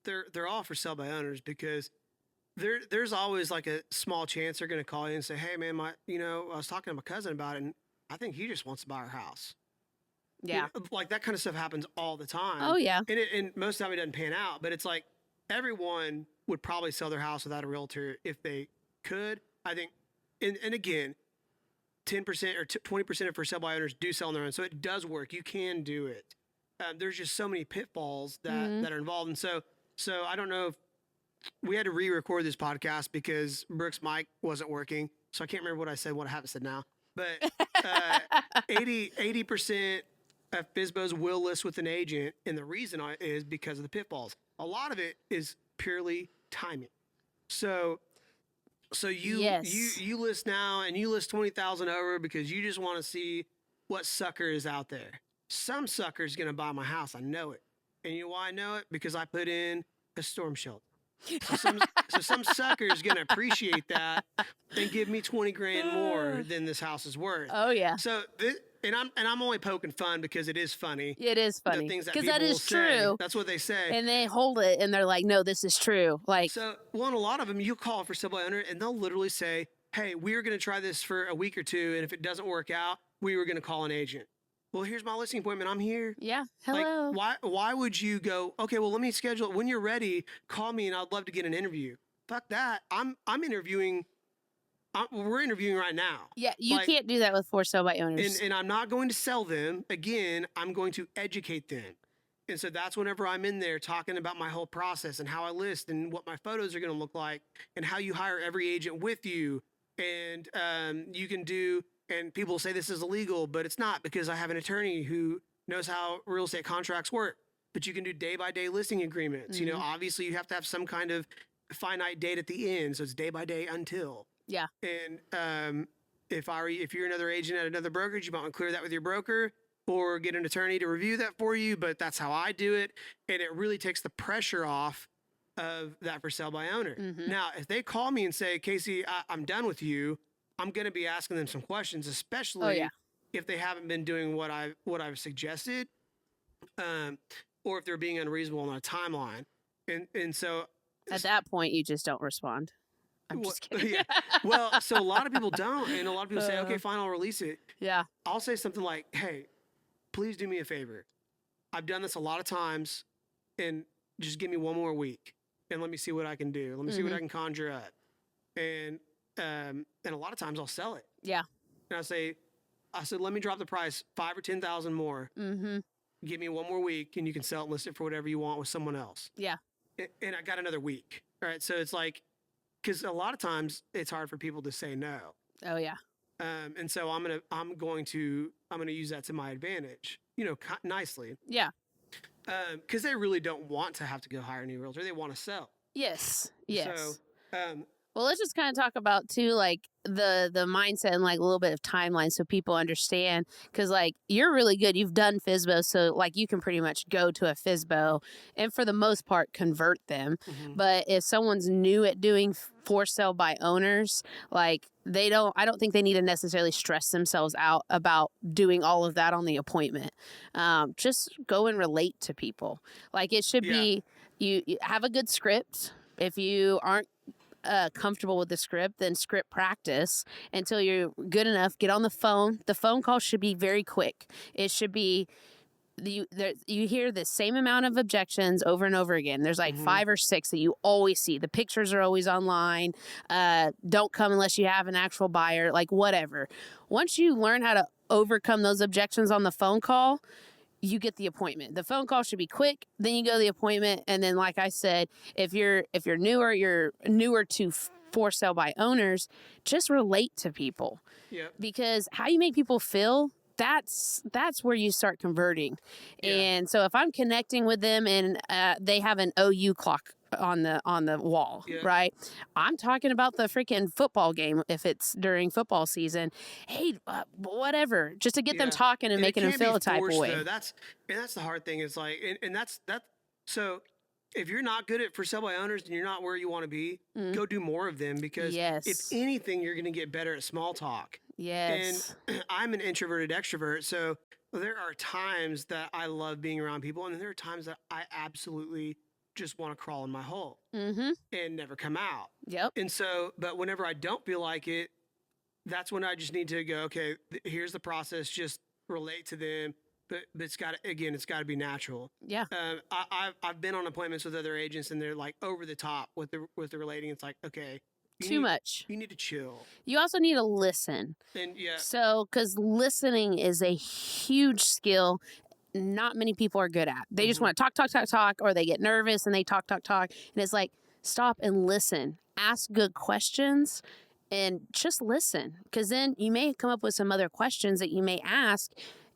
[SPEAKER 1] They're all for sale by owners, because there's always like a small chance they're going to call you and say, "Hey man, I was talking to my cousin about it, and I think he just wants to buy our house."
[SPEAKER 2] Yeah.
[SPEAKER 1] Like that kind of stuff happens all the time.
[SPEAKER 2] Oh yeah.
[SPEAKER 1] And most of the time it doesn't pan out, but it's like everyone would probably sell their house without a realtor if they could. I think, and again, 10% or 20% of for sale by owners do sell on their own, so it does work. You can do it. There's just so many pitfalls that are involved, and so I don't know if we had to re-record this podcast because Brooke's mic wasn't working. So I can't remember what I said, what I haven't said now. But 80% of FSBOs will list with an agent. And the reason is because of the pitfalls. A lot of it is purely timing. So So you
[SPEAKER 2] Yes.
[SPEAKER 1] you list now and you list 20,000 over because you just want to see what sucker is out there. Some sucker's gonna buy my house. I know it. And you know why I know it? Because I put in a storm shelter. So some sucker's gonna appreciate that and give me 20 grand more than this house is worth.
[SPEAKER 2] Oh yeah.
[SPEAKER 1] So this, and I'm only poking fun because it is funny.
[SPEAKER 2] It is
[SPEAKER 1] The
[SPEAKER 2] funny
[SPEAKER 1] things that
[SPEAKER 2] because
[SPEAKER 1] people
[SPEAKER 2] that
[SPEAKER 1] will
[SPEAKER 2] is
[SPEAKER 1] say.
[SPEAKER 2] true.
[SPEAKER 1] That's what they say.
[SPEAKER 2] And they hold it and they're like, no, this is true. Like,
[SPEAKER 1] So, well, and a lot of them, you call for sale by owner and they'll literally say, hey, we're going to try this for a week or two. And if it doesn't work out, we were going to call an agent. Well, here's my listing appointment. I'm here.
[SPEAKER 2] yeah, hello.
[SPEAKER 1] Like, why would you go, okay, well, let me schedule it. When you're ready, call me and I'd love to get an interview. Fuck that. I'm interviewing. We're interviewing right now.
[SPEAKER 2] Yeah, you
[SPEAKER 1] Like,
[SPEAKER 2] can't do that with for sale by owners.
[SPEAKER 1] and I'm not going to sell them. Again, I'm going to educate them. And so that's whenever I'm in there talking about my whole process and how I list and what my photos are going to look like and how you hire every agent with you. And you can do, and people say this is illegal, but it's not because I have an attorney who knows how real estate contracts work. But you can do day by day listing agreements. You know, obviously you have to have some kind of finite date at the end. So it's day by day until.
[SPEAKER 2] Yeah.
[SPEAKER 1] And if you're another agent at another brokerage, you might want to clear that with your broker or get an attorney to review that for you. But that's how I do it. And it really takes the pressure off of that for sale by owner. Now, if they call me and say, Casey, I'm done with you, I'm going to be asking them some questions, especially if they haven't been doing what I've suggested, or if they're being unreasonable on a timeline. And so
[SPEAKER 2] at that point, you just don't respond. I'm just kidding.
[SPEAKER 1] Yeah. Well, so a lot of people don't, and a lot of people say, okay, fine, I'll release it.
[SPEAKER 2] Yeah.
[SPEAKER 1] I'll say something like, hey, please do me a favor. I've done this a lot of times, and just give me one more week, and let me see what I can do. Let me see what I can conjure up. And a lot of times I'll sell it.
[SPEAKER 2] Yeah.
[SPEAKER 1] And I said, let me drop the price 5 or 10,000 more. Give me one more week, and you can sell it and list it for whatever you want with someone else.
[SPEAKER 2] Yeah.
[SPEAKER 1] And I got another week. All right. So it's like, because a lot of times it's hard for people to say no.
[SPEAKER 2] Oh yeah.
[SPEAKER 1] And so I'm going to use that to my advantage, you know, nicely.
[SPEAKER 2] Yeah.
[SPEAKER 1] Because they really don't want to have to go hire a new realtor. They want to sell.
[SPEAKER 2] Yes. Yes.
[SPEAKER 1] So,
[SPEAKER 2] well, let's just kind of talk about too, like the mindset and like a little bit of timeline so people understand. Because like you're really good. You've done FSBOs, so like you can pretty much go to a FSBO and for the most part convert them. But if someone's new at doing for sale by owners, like I don't think they need to necessarily stress themselves out about doing all of that on the appointment. Just go and relate to people. Like it should be you have a good script. If you aren't comfortable with the script, then script practice until you're good enough. Get on the phone. The phone call should be very quick. It should be you hear the same amount of objections over and over again. There's like 5 or 6 that you always see. The pictures are always online. Don't come unless you have an actual buyer, like whatever. Once you learn how to overcome those objections on the phone call, you get the appointment. The phone call should be quick. Then you go to the appointment. And then, like I said, if you're newer to for sale by owners, just relate to people. Yeah. Because how you make people feel, that's where you start converting. Yeah. And so if I'm connecting with them and they have an OU clock on the wall, right? I'm talking about the freaking football game if it's during football season. Hey, whatever, just to get them talking and making them feel a type of way.
[SPEAKER 1] Though. That's the hard thing. It's like, and that's that. So if you're not good at for sale by owners and you're not where you want to be, go do more of them because if anything, you're going to get better at small talk.
[SPEAKER 2] Yes.
[SPEAKER 1] And I'm an introverted extrovert, so there are times that I love being around people, and then there are times that I absolutely just want to crawl in my hole and never come out. Yep. And so, but whenever I don't feel like it, that's when I just need to go, okay, here's the process, just relate to them. But it's got to be natural. Yeah. I've been on appointments with other agents and they're like over the top with the relating. It's like, okay.
[SPEAKER 2] Too much.
[SPEAKER 1] You need to chill.
[SPEAKER 2] You also need to listen. And so, because listening is a huge skill not many people are good at. They just want to talk, or they get nervous and they talk. And it's like, stop and listen. Ask good questions and just listen. Because then you may come up with some other questions that you may ask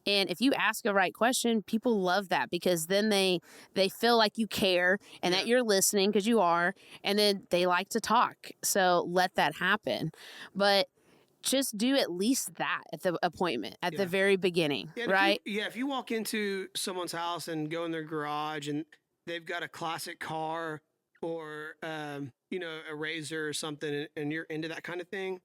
[SPEAKER 2] And if you ask a right question, people love that because then they feel like you care and that you're listening, because you are, and then they like to talk. So let that happen. But just do at least that at the appointment at the very beginning, right?
[SPEAKER 1] If you walk into someone's house and go in their garage and they've got a classic car or a razor or something, and you're into that kind of thing,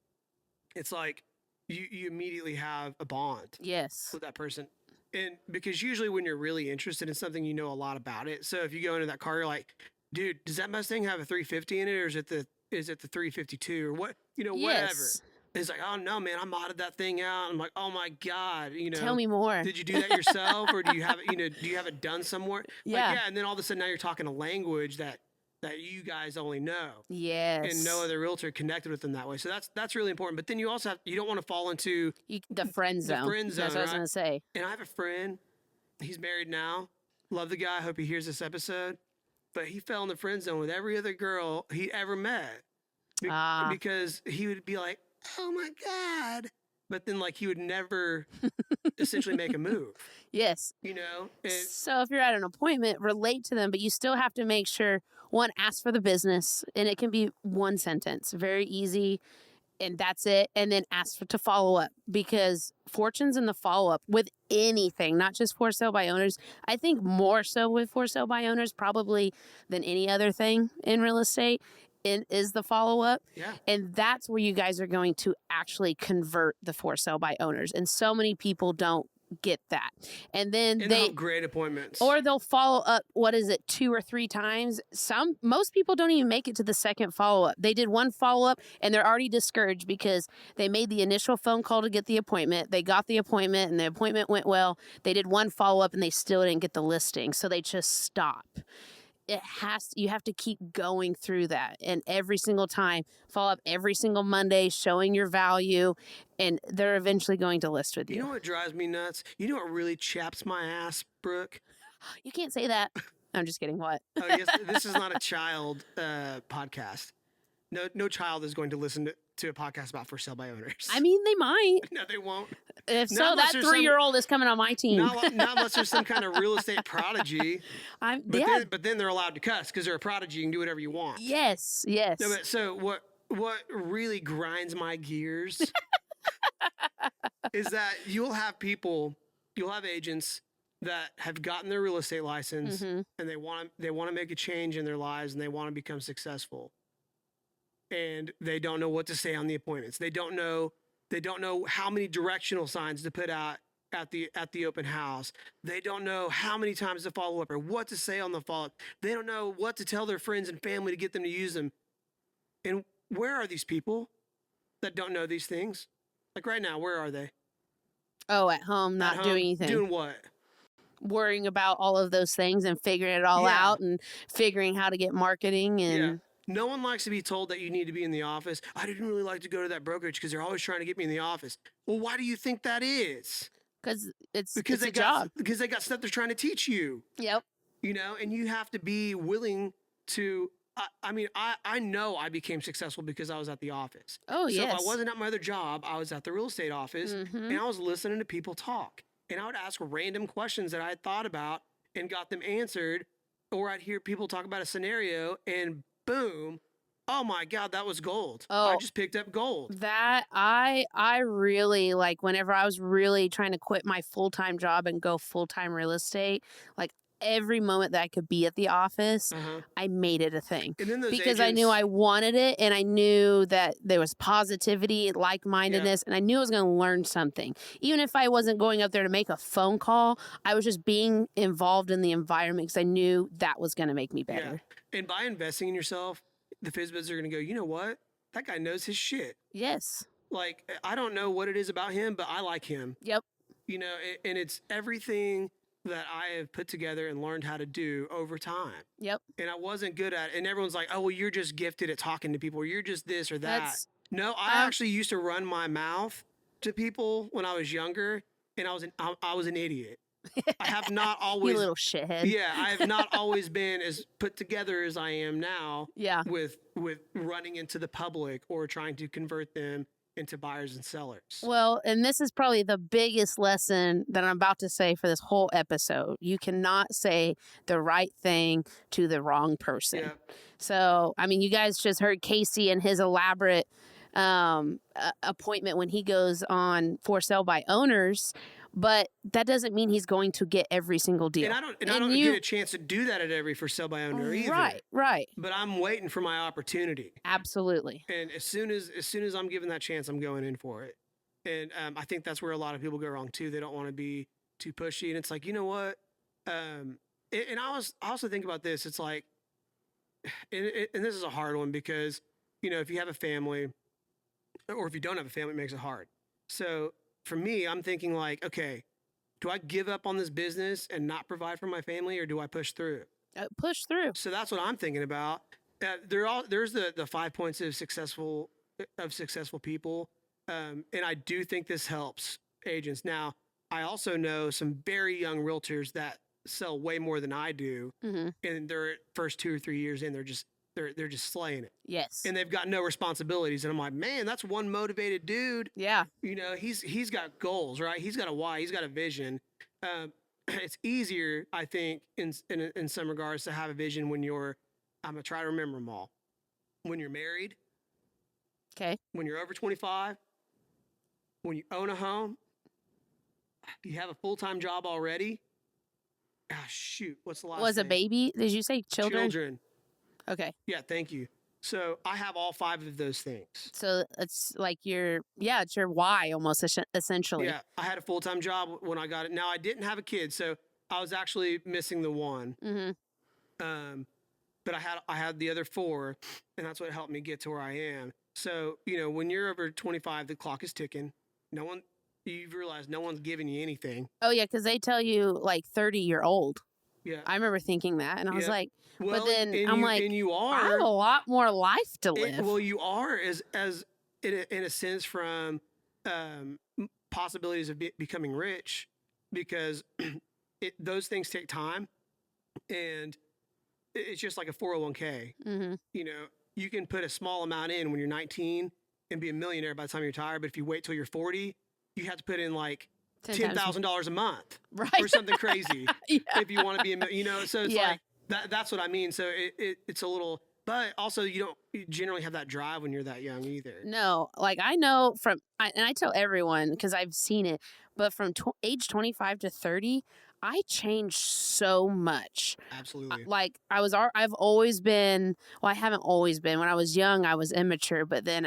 [SPEAKER 1] it's like you immediately have a bond with that person. And because usually when you're really interested in something, you know a lot about it. So if you go into that car, you're like, dude, does that Mustang have a 350 in it, or is it the 352 or what? Whatever. It's like, oh no, man, I modded that thing out. I'm like, oh my God,
[SPEAKER 2] Tell me more.
[SPEAKER 1] Did you do that yourself, or do you have it? Do you have it done somewhere?
[SPEAKER 2] Yeah.
[SPEAKER 1] And then all of a sudden now you're talking a language that you guys only know.
[SPEAKER 2] Yes.
[SPEAKER 1] And no other realtor connected with them that way. So you really important. But then you also you don't want to fall into
[SPEAKER 2] the friend zone. That's what I was going to say.
[SPEAKER 1] And I have a friend, he's married now. Love the guy. I hope he hears this episode. But he fell in the friend zone with every other girl he ever met. Because he would be like, oh my God. But then he would never essentially make a move.
[SPEAKER 2] Yes. So if you're at an appointment, relate to them, but you still have to make sure, one, ask for the business, and it can be one sentence, very easy, and that's it. And then ask to follow up, because fortunes in the follow up with anything, not just for sale by owners. I think more so with for sale by owners probably than any other thing in real estate. It is the follow-up.
[SPEAKER 1] Yeah.
[SPEAKER 2] And that's where you guys are going to actually convert the for sale by owners. And so many people don't get that. And then
[SPEAKER 1] they have great appointments.
[SPEAKER 2] Or they'll follow up, 2 or 3 times. Most people don't even make it to the second follow-up. They did one follow-up and they're already discouraged because they made the initial phone call to get the appointment. They got the appointment and the appointment went well. They did one follow-up and they still didn't get the listing. So they just stop. You have to keep going through that, and every single time follow up every single Monday, showing your value, and they're eventually going to list with you.
[SPEAKER 1] You know what drives me nuts? You know what really chaps my ass, Brooke?
[SPEAKER 2] You can't say that. I'm just kidding. What?
[SPEAKER 1] Oh, yes, this is not a child podcast. No child is going to listen to a podcast about for sale by owners.
[SPEAKER 2] I mean, they might.
[SPEAKER 1] No, they won't.
[SPEAKER 2] If so, that 3-year-old is coming on my team.
[SPEAKER 1] Not unless there's some kind of real estate prodigy. But then they're allowed to cuss because they're a prodigy. You can do whatever you want.
[SPEAKER 2] Yes.
[SPEAKER 1] No, but so what really grinds my gears is that you'll have agents that have gotten their real estate license, and they want to make a change in their lives, and they want to become successful. And they don't know what to say on the appointments. They don't know how many directional signs to put out at the open house. They don't know how many times to follow up or what to say on the follow-up. They don't know what to tell their friends and family to get them to use them. And where are these people that don't know these things? Like right now, where are they?
[SPEAKER 2] Oh, at home, not doing anything.
[SPEAKER 1] Doing what?
[SPEAKER 2] Worrying about all of those things and figuring it all out and figuring how to get marketing and...
[SPEAKER 1] Yeah. No one likes to be told that you need to be in the office. I didn't really like to go to that brokerage because they're always trying to get me in the office. Well, why do you think that is?
[SPEAKER 2] Because it's
[SPEAKER 1] a
[SPEAKER 2] job.
[SPEAKER 1] Because they got stuff they're trying to teach you.
[SPEAKER 2] Yep.
[SPEAKER 1] And you have to be willing to. I know I became successful because I was at the office.
[SPEAKER 2] Oh, yes.
[SPEAKER 1] So if I wasn't at my other job, I was at the real estate office, and I was listening to people talk. And I would ask random questions that I had thought about and got them answered. Or I'd hear people talk about a scenario and boom, oh my God, that was gold. I just picked up gold.
[SPEAKER 2] That I really, whenever I was really trying to quit my full-time job and go full-time real estate, every moment that I could be at the office, I made it a thing.
[SPEAKER 1] And then
[SPEAKER 2] because I knew I wanted it, and I knew that there was positivity, like-mindedness, and I knew I was going to learn something. Even if I wasn't going up there to make a phone call, I was just being involved in the environment because I knew that was going to make me better.
[SPEAKER 1] Yeah. And by investing in yourself, the FSBOs are going to go, you know what? That guy knows his shit.
[SPEAKER 2] Yes.
[SPEAKER 1] I don't know what it is about him, but I like him.
[SPEAKER 2] Yep.
[SPEAKER 1] And it's everything that I have put together and learned how to do over time.
[SPEAKER 2] Yep.
[SPEAKER 1] And I wasn't good at it. And everyone's like, oh, well, you're just gifted at talking to people, or you're just this or that. No, I actually used to run my mouth to people when I was younger, and I was an idiot. I have not always...
[SPEAKER 2] You little shithead.
[SPEAKER 1] Yeah, I have not always been as put together as I am now.
[SPEAKER 2] Yeah.
[SPEAKER 1] With running into the public or trying to convert them into buyers and sellers.
[SPEAKER 2] Well, and this is probably the biggest lesson that I'm about to say for this whole episode. You cannot say the right thing to the wrong person.
[SPEAKER 1] Yeah.
[SPEAKER 2] So, I mean, you guys just heard Casey and his elaborate appointment when he goes on for sale by owners, but that doesn't mean he's going to get every single deal.
[SPEAKER 1] And I don't get a chance to do that at every for sale by owner either.
[SPEAKER 2] Right.
[SPEAKER 1] But I'm waiting for my opportunity.
[SPEAKER 2] Absolutely.
[SPEAKER 1] And as soon as I'm given that chance, I'm going in for it. And I think that's where a lot of people go wrong too. They don't want to be too pushy, and it's like, you know what? And I also think about this. It's like, and this is a hard one because, you know, if you have a family, or if you don't have a family, it makes it hard. So for me, I'm thinking like, okay, do I give up on this business and not provide for my family, or do I push through?
[SPEAKER 2] Push through.
[SPEAKER 1] So that's what I'm thinking about. There's the 5 points of successful people, and I do think this helps agents. Now, I also know some very young realtors that sell way more than I do, and their first 2 or 3 years in, they're just slaying it.
[SPEAKER 2] Yes.
[SPEAKER 1] And they've got no responsibilities. And I'm like, man, that's one motivated dude.
[SPEAKER 2] Yeah.
[SPEAKER 1] You know, he's got goals, right? He's got a why. He's got a vision. It's easier, I think, in some regards, to have a vision when you're, I'm going to try to remember them all. When you're married.
[SPEAKER 2] Okay.
[SPEAKER 1] When you're over 25. When you own a home. You have a full-time job already. Ah, shoot. What's the last
[SPEAKER 2] Was
[SPEAKER 1] thing?
[SPEAKER 2] a baby? Did you say children?
[SPEAKER 1] Children.
[SPEAKER 2] Okay.
[SPEAKER 1] Yeah, thank you. So I have all 5 of those things.
[SPEAKER 2] So it's like it's your why almost essentially.
[SPEAKER 1] Yeah, I had a full-time job when I got it. Now, I didn't have a kid, so I was actually missing the one. But I had the other 4, and that's what helped me get to where I am. So, you know, when you're over 25, the clock is ticking. You realize no one's giving you anything.
[SPEAKER 2] Oh, yeah, because they tell you like 30 you're old.
[SPEAKER 1] Yeah.
[SPEAKER 2] I remember thinking that, and I was like,
[SPEAKER 1] well,
[SPEAKER 2] but then I'm like,
[SPEAKER 1] and you are,
[SPEAKER 2] I have a lot more life to live.
[SPEAKER 1] Well, you are as in a sense from possibilities of becoming rich, because those things take time, and it's just like a 401k. You know, you can put a small amount in when you're 19 and be a millionaire by the time you're retired, but if you wait till you're 40, you have to put in like $10,000 a month,
[SPEAKER 2] right,
[SPEAKER 1] or something crazy. Yeah. If you want to be you know, so it's like that's what I mean. So it's a little, but also you don't generally have that drive when you're that young either.
[SPEAKER 2] No, like I know and I tell everyone because I've seen it, but from age 25 to 30, I changed so much.
[SPEAKER 1] Absolutely.
[SPEAKER 2] Like I've always been, well, I haven't always been. When I was young, I was immature, but then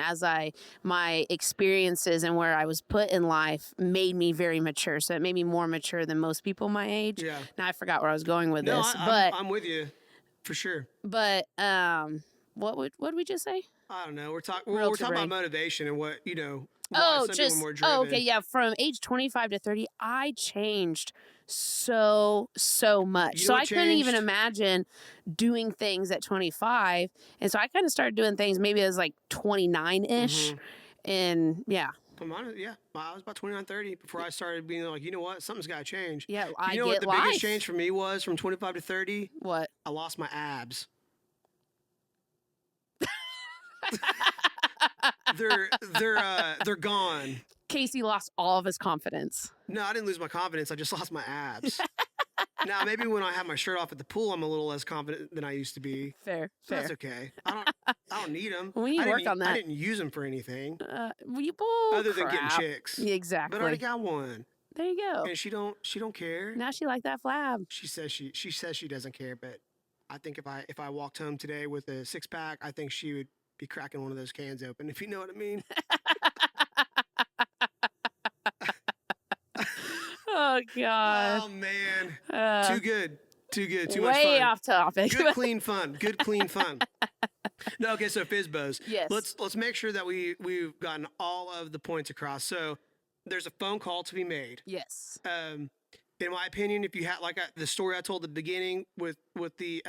[SPEAKER 2] my experiences and where I was put in life made me very mature. So it made me more mature than most people my age.
[SPEAKER 1] Yeah.
[SPEAKER 2] Now I forgot where I was going with this, but
[SPEAKER 1] I'm with you for sure.
[SPEAKER 2] But what did we just say?
[SPEAKER 1] I don't know. We're talking about motivation and what, you know.
[SPEAKER 2] Okay, yeah. From age 25 to 30, I changed so much. So I couldn't even imagine doing things at 25. And so I kind of started doing things maybe I was like 29-ish. And yeah.
[SPEAKER 1] I was about 29, 30 before I started being like, you know what? Something's got to change.
[SPEAKER 2] Yeah,
[SPEAKER 1] you know what the biggest change for me was from 25 to 30?
[SPEAKER 2] What?
[SPEAKER 1] I lost my abs. They're gone.
[SPEAKER 2] Casey lost all of his confidence.
[SPEAKER 1] No, I didn't lose my confidence. I just lost my abs. Now, maybe when I have my shirt off at the pool, I'm a little less confident than I used to be.
[SPEAKER 2] Fair.
[SPEAKER 1] That's okay. I don't need them.
[SPEAKER 2] We need to work on that.
[SPEAKER 1] I didn't use them for anything.
[SPEAKER 2] Other
[SPEAKER 1] than getting chicks.
[SPEAKER 2] Yeah, exactly.
[SPEAKER 1] But I already got one.
[SPEAKER 2] There you go.
[SPEAKER 1] And she don't care.
[SPEAKER 2] Now she like that flab.
[SPEAKER 1] She says she doesn't care, but I think if I walked home today with a 6-pack, I think she would be cracking one of those cans open, if you know what I mean.
[SPEAKER 2] Oh God.
[SPEAKER 1] Oh man. Too good. Too much fun.
[SPEAKER 2] Way off topic.
[SPEAKER 1] Good clean fun. No, okay, so FSBOs.
[SPEAKER 2] Yes.
[SPEAKER 1] Let's make sure that we've gotten all of the points across. So there's a phone call to be made.
[SPEAKER 2] Yes.
[SPEAKER 1] In my opinion, if you had the story I told at the beginning with the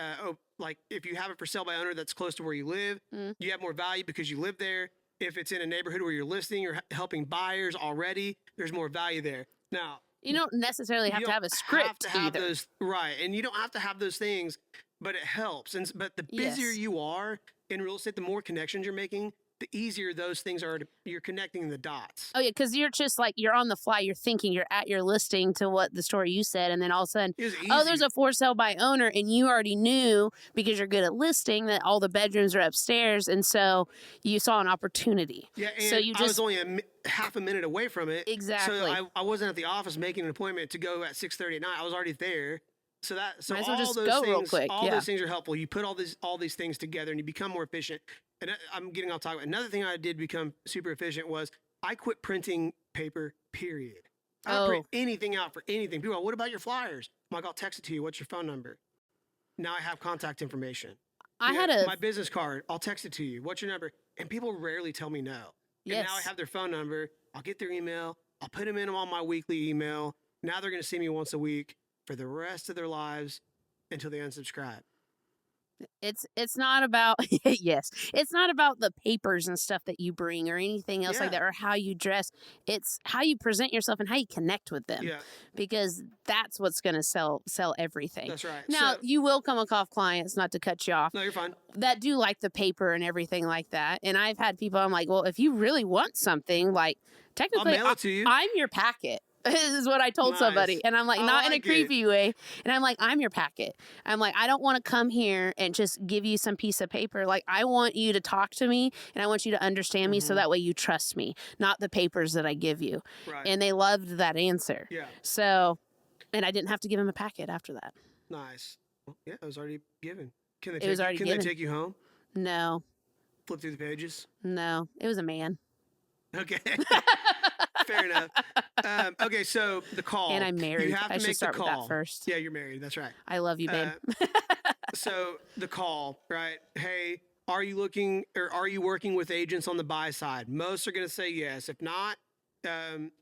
[SPEAKER 1] if you have it for sale by owner that's close to where you live, you have more value because you live there. If it's in a neighborhood where you're listing or helping buyers already, there's more value there. Now,
[SPEAKER 2] you don't necessarily have to have a script either.
[SPEAKER 1] Right, and you don't have to have those things, but it helps. But the busier you are in real estate, the more connections you're making, the easier those things are. You're connecting the dots.
[SPEAKER 2] Oh yeah, because you're just like, you're on the fly. You're thinking. You're at your listing to what the story you said, and then all of a sudden, oh, there's a for sale by owner, and you already knew because you're good at listing that all the bedrooms are upstairs, and so you saw an opportunity.
[SPEAKER 1] Yeah, and
[SPEAKER 2] so you just,
[SPEAKER 1] I was only half a minute away from it.
[SPEAKER 2] Exactly.
[SPEAKER 1] So I wasn't at the office making an appointment to go at 6:30 at night. I was already there. So
[SPEAKER 2] might as well
[SPEAKER 1] all
[SPEAKER 2] just
[SPEAKER 1] those
[SPEAKER 2] go
[SPEAKER 1] things,
[SPEAKER 2] real quick.
[SPEAKER 1] all those things are helpful. You put all these things together, and you become more efficient. And I'm getting off topic. Another thing I did become super efficient was I quit printing paper. Period. I don't print anything out for anything. People are like, what about your flyers? I'm like, I'll text it to you. What's your phone number? Now I have contact information. My business card. I'll text it to you. What's your number? And people rarely tell me no.
[SPEAKER 2] Yes.
[SPEAKER 1] And now I have their phone number. I'll get their email. I'll put them in on my weekly email. Now they're going to see me once a week for the rest of their lives until they unsubscribe.
[SPEAKER 2] It's not about yes, it's not about the papers and stuff that you bring or anything else like that, or how you dress. It's how you present yourself and how you connect with them.
[SPEAKER 1] Yeah.
[SPEAKER 2] Because that's what's going to sell everything.
[SPEAKER 1] That's right.
[SPEAKER 2] Now, you will come across clients, not to cut you off.
[SPEAKER 1] No, you're fine.
[SPEAKER 2] That do like the paper and everything like that. And I've had people, I'm like, well, if you really want something, like, technically,
[SPEAKER 1] I'll mail it to you.
[SPEAKER 2] I'm your packet. This is what I told somebody. And I'm like, not in a creepy way. And I'm like, I'm your packet. I'm like, I don't want to come here and just give you some piece of paper. Like, I want you to talk to me, and I want you to understand me, so that way you trust me, not the papers that I give you.
[SPEAKER 1] Right.
[SPEAKER 2] And they loved that answer.
[SPEAKER 1] Yeah.
[SPEAKER 2] So, and I didn't have to give him a packet after that.
[SPEAKER 1] Nice. Well, yeah, it was already given. Can they take you home?
[SPEAKER 2] No.
[SPEAKER 1] Flip through the pages?
[SPEAKER 2] No. It was a man.
[SPEAKER 1] Okay. Fair enough. Okay, so the call.
[SPEAKER 2] And I'm married.
[SPEAKER 1] You have to
[SPEAKER 2] I should
[SPEAKER 1] make
[SPEAKER 2] start
[SPEAKER 1] the
[SPEAKER 2] with
[SPEAKER 1] call
[SPEAKER 2] that first.
[SPEAKER 1] Yeah, you're married. That's right.
[SPEAKER 2] I love you, babe.
[SPEAKER 1] So the call, right? Hey, are you looking, or are you working with agents on the buy side? Most are going to say yes. If not,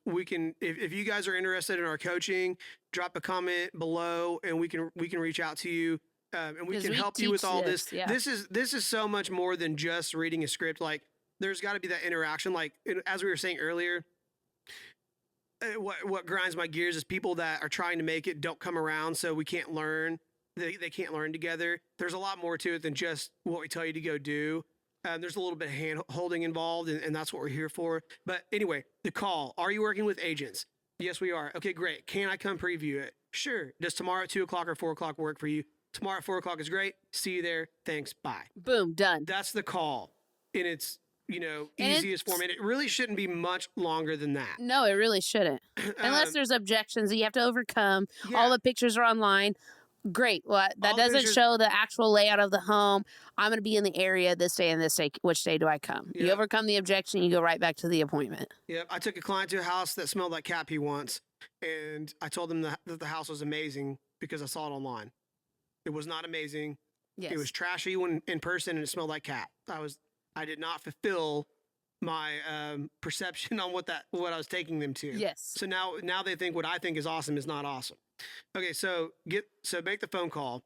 [SPEAKER 1] we can. If you guys are interested in our coaching, drop a comment below, and we can reach out to you. And we can help you with all this.
[SPEAKER 2] Yeah.
[SPEAKER 1] This is so much more than just reading a script. Like, there's got to be that interaction. Like, as we were saying earlier, what grinds my gears is people that are trying to make it don't come around, so we can't learn. They can't learn together. There's a lot more to it than just what we tell you to go do. There's a little bit of hand holding involved, and that's what we're here for. But anyway, the call. Are you working with agents? Yes, we are. Okay, great. Can I come preview it? Sure. Does tomorrow at 2 o'clock or 4 o'clock work for you? Tomorrow at 4 o'clock is great. See you there. Thanks. Bye.
[SPEAKER 2] Boom. Done.
[SPEAKER 1] That's the call. And it's, easiest form. And it really shouldn't be much longer than that.
[SPEAKER 2] No, it really shouldn't. Unless there's objections that you have to overcome. Yeah. All the pictures are online. Great. Well, that doesn't show the actual layout of the home. I'm going to be in the area this day and this day. Which day do I come? Yep. You overcome the objection, you go right back to the appointment.
[SPEAKER 1] Yep. I took a client to a house that smelled like cat pee once, and I told them that the house was amazing because I saw it online. It was not amazing. Yes. It was trashy when in person, and it smelled like cat. I did not fulfill my perception on what I was taking them to.
[SPEAKER 2] Yes.
[SPEAKER 1] So now they think what I think is awesome is not awesome. Okay, so make the phone call.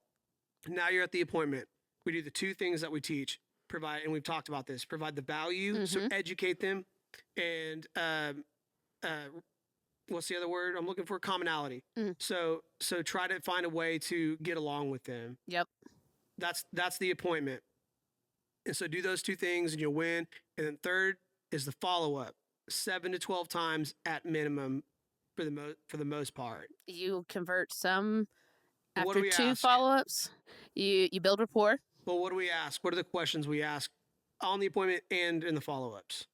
[SPEAKER 1] Now you're at the appointment. We do the two things that we teach. Provide, and we've talked about this. Provide the value, so educate them, and what's the other word I'm looking for? Commonality. So try to find a way to get along with them.
[SPEAKER 2] Yep.
[SPEAKER 1] That's the appointment. And so do those two things and you'll win. And then third is the follow-up, 7 to 12 times at minimum for the most part.
[SPEAKER 2] You convert some after 2 follow-ups. You build rapport.
[SPEAKER 1] Well, what do we ask? What are the questions we ask on the appointment and in the follow-ups?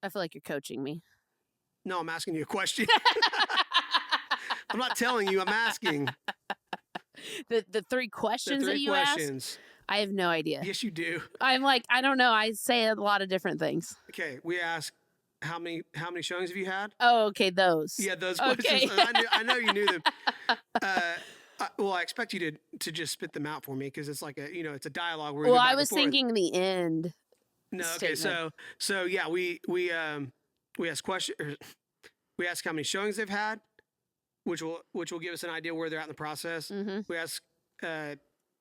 [SPEAKER 2] I feel like you're coaching me.
[SPEAKER 1] No, I'm asking you a question. I'm not telling you, I'm asking.
[SPEAKER 2] The 3 questions that you ask? I have no idea.
[SPEAKER 1] Yes, you do.
[SPEAKER 2] I'm like, I don't know. I say a lot of different things.
[SPEAKER 1] Okay, we ask, how many showings have you had?
[SPEAKER 2] Oh, okay, those.
[SPEAKER 1] Yeah, those questions. I know you knew them. I expect you to just spit them out for me because it's like it's a dialogue.
[SPEAKER 2] Well, I was thinking the end.
[SPEAKER 1] No, okay, so yeah, we ask questions. We ask how many showings they've had, which will give us an idea where they're at in the process. We ask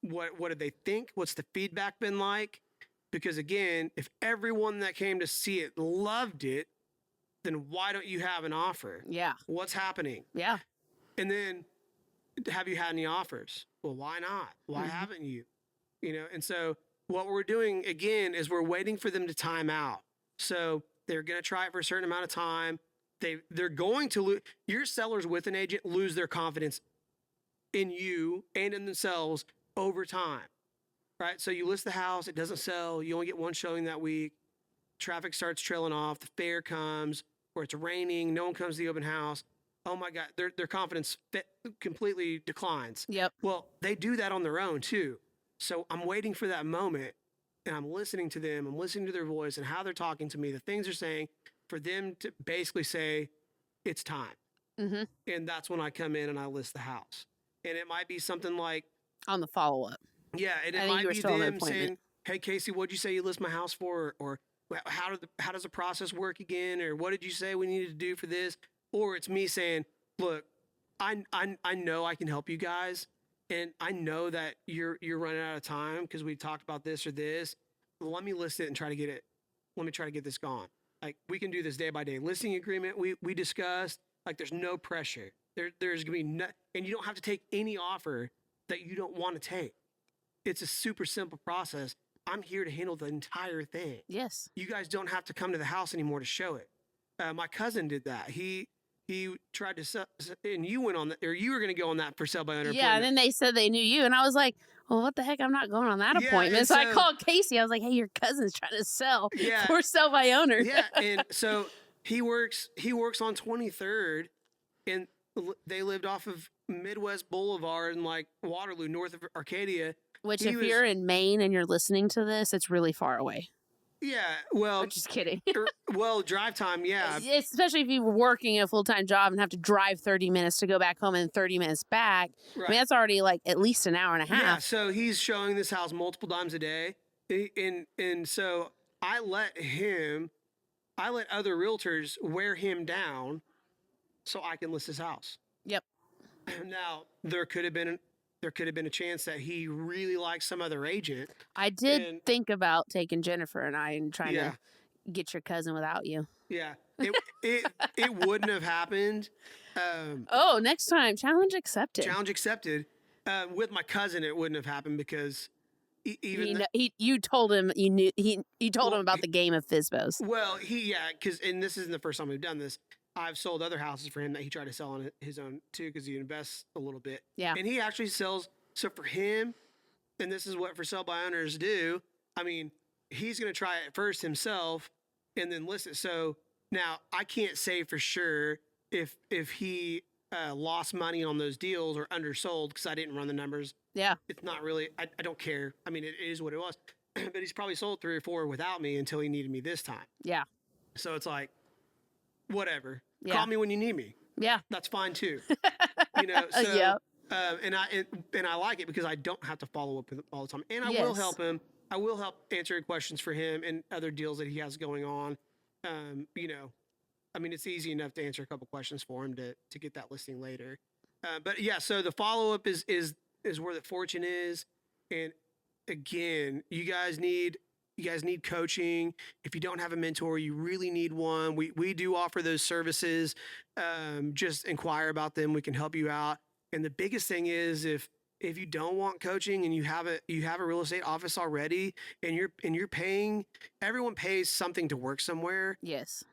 [SPEAKER 1] what did they think? What's the feedback been like? Because again, if everyone that came to see it loved it, then why don't you have an offer?
[SPEAKER 2] Yeah.
[SPEAKER 1] What's happening?
[SPEAKER 2] Yeah.
[SPEAKER 1] And then, have you had any offers? Well, why not? Why haven't you? And so what we're doing again is we're waiting for them to time out. So they're going to try it for a certain amount of time. They're going to lose. Your sellers with an agent lose their confidence in you and in themselves over time, right? So you list the house, it doesn't sell. You only get one showing that week. Traffic starts trailing off. The fair comes, or it's raining. No one comes to the open house. Oh my God, their confidence completely declines.
[SPEAKER 2] Yep.
[SPEAKER 1] Well, they do that on their own too. So I'm waiting for that moment, and I'm listening to them. I'm listening to their voice and how they're talking to me, the things they're saying, for them to basically say, it's time.
[SPEAKER 2] Mm-hmm.
[SPEAKER 1] And that's when I come in and I list the house. And it might be something like
[SPEAKER 2] on the follow up.
[SPEAKER 1] Yeah, and it might be them saying, "Hey, Casey, what'd you say you list my house for?" Or how does the process work again? Or what did you say we needed to do for this? Or it's me saying, "Look, I know I can help you guys, and I know that you're running out of time because we talked about this or this. Let me list it and try to get it. Let me try to get this gone. Like we can do this day by day. Listing agreement we discussed. Like there's no pressure. There's gonna be no, and you don't have to take any offer that you don't want to take. It's a super simple process. I'm here to handle the entire thing.
[SPEAKER 2] Yes.
[SPEAKER 1] You guys don't have to come to the house anymore to show it. My cousin did that. He tried to sell, and you went on that, or you were going to go on that for sale by owner.
[SPEAKER 2] Yeah, and then they said they knew you, and I was like, well, what the heck? I'm not going on that appointment. So I called Casey. I was like, hey, your cousin's trying to sell for sell by owner.
[SPEAKER 1] Yeah, and so he works on 23rd, and they lived off of Midwest Boulevard in like Waterloo, north of Arcadia.
[SPEAKER 2] Which, if you're in Maine and you're listening to this, it's really far away.
[SPEAKER 1] Yeah, well,
[SPEAKER 2] I'm just kidding.
[SPEAKER 1] Well, drive time, yeah.
[SPEAKER 2] Especially if you were working a full-time job and have to drive 30 minutes to go back home and 30 minutes back. Right. I mean, that's already like at least an hour and a half.
[SPEAKER 1] Yeah, so he's showing this house multiple times a day. And so I let other realtors wear him down so I can list his house.
[SPEAKER 2] Yep.
[SPEAKER 1] Now, there could have been a chance that he really likes some other agent.
[SPEAKER 2] I did think about taking Jennifer and I and trying to get your cousin without you.
[SPEAKER 1] Yeah, it wouldn't have happened.
[SPEAKER 2] Next time, challenge accepted.
[SPEAKER 1] Challenge accepted. With my cousin, it wouldn't have happened because
[SPEAKER 2] you told him you told him about the game of FSBOs.
[SPEAKER 1] Well, and this isn't the first time we've done this. I've sold other houses for him that he tried to sell on his own too, because he invests a little bit.
[SPEAKER 2] Yeah.
[SPEAKER 1] And he actually sells. So for him, and this is what for sell by owners do. I mean, he's going to try it first himself and then list it. So now I can't say for sure if he lost money on those deals or undersold because I didn't run the numbers.
[SPEAKER 2] Yeah.
[SPEAKER 1] It's not really, I don't care. I mean, it is what it was. But he's probably sold 3 or 4 without me until he needed me this time.
[SPEAKER 2] Yeah.
[SPEAKER 1] So it's like, whatever.
[SPEAKER 2] Yeah.
[SPEAKER 1] Call me when you need me.
[SPEAKER 2] Yeah.
[SPEAKER 1] That's fine too. So, and I like it because I don't have to follow up with him all the time. And I will help him. I will help answer questions for him and other deals that he has going on. I mean, it's easy enough to answer a couple questions for him to get that listing later. But yeah, so the follow up is where the fortune is. And again, you guys need coaching. If you don't have a mentor, you really need one. We do offer those services. Just inquire about them. We can help you out. And the biggest thing is if you don't want coaching and you have a real estate office already and you're paying, everyone pays something to work somewhere.
[SPEAKER 2] Yes.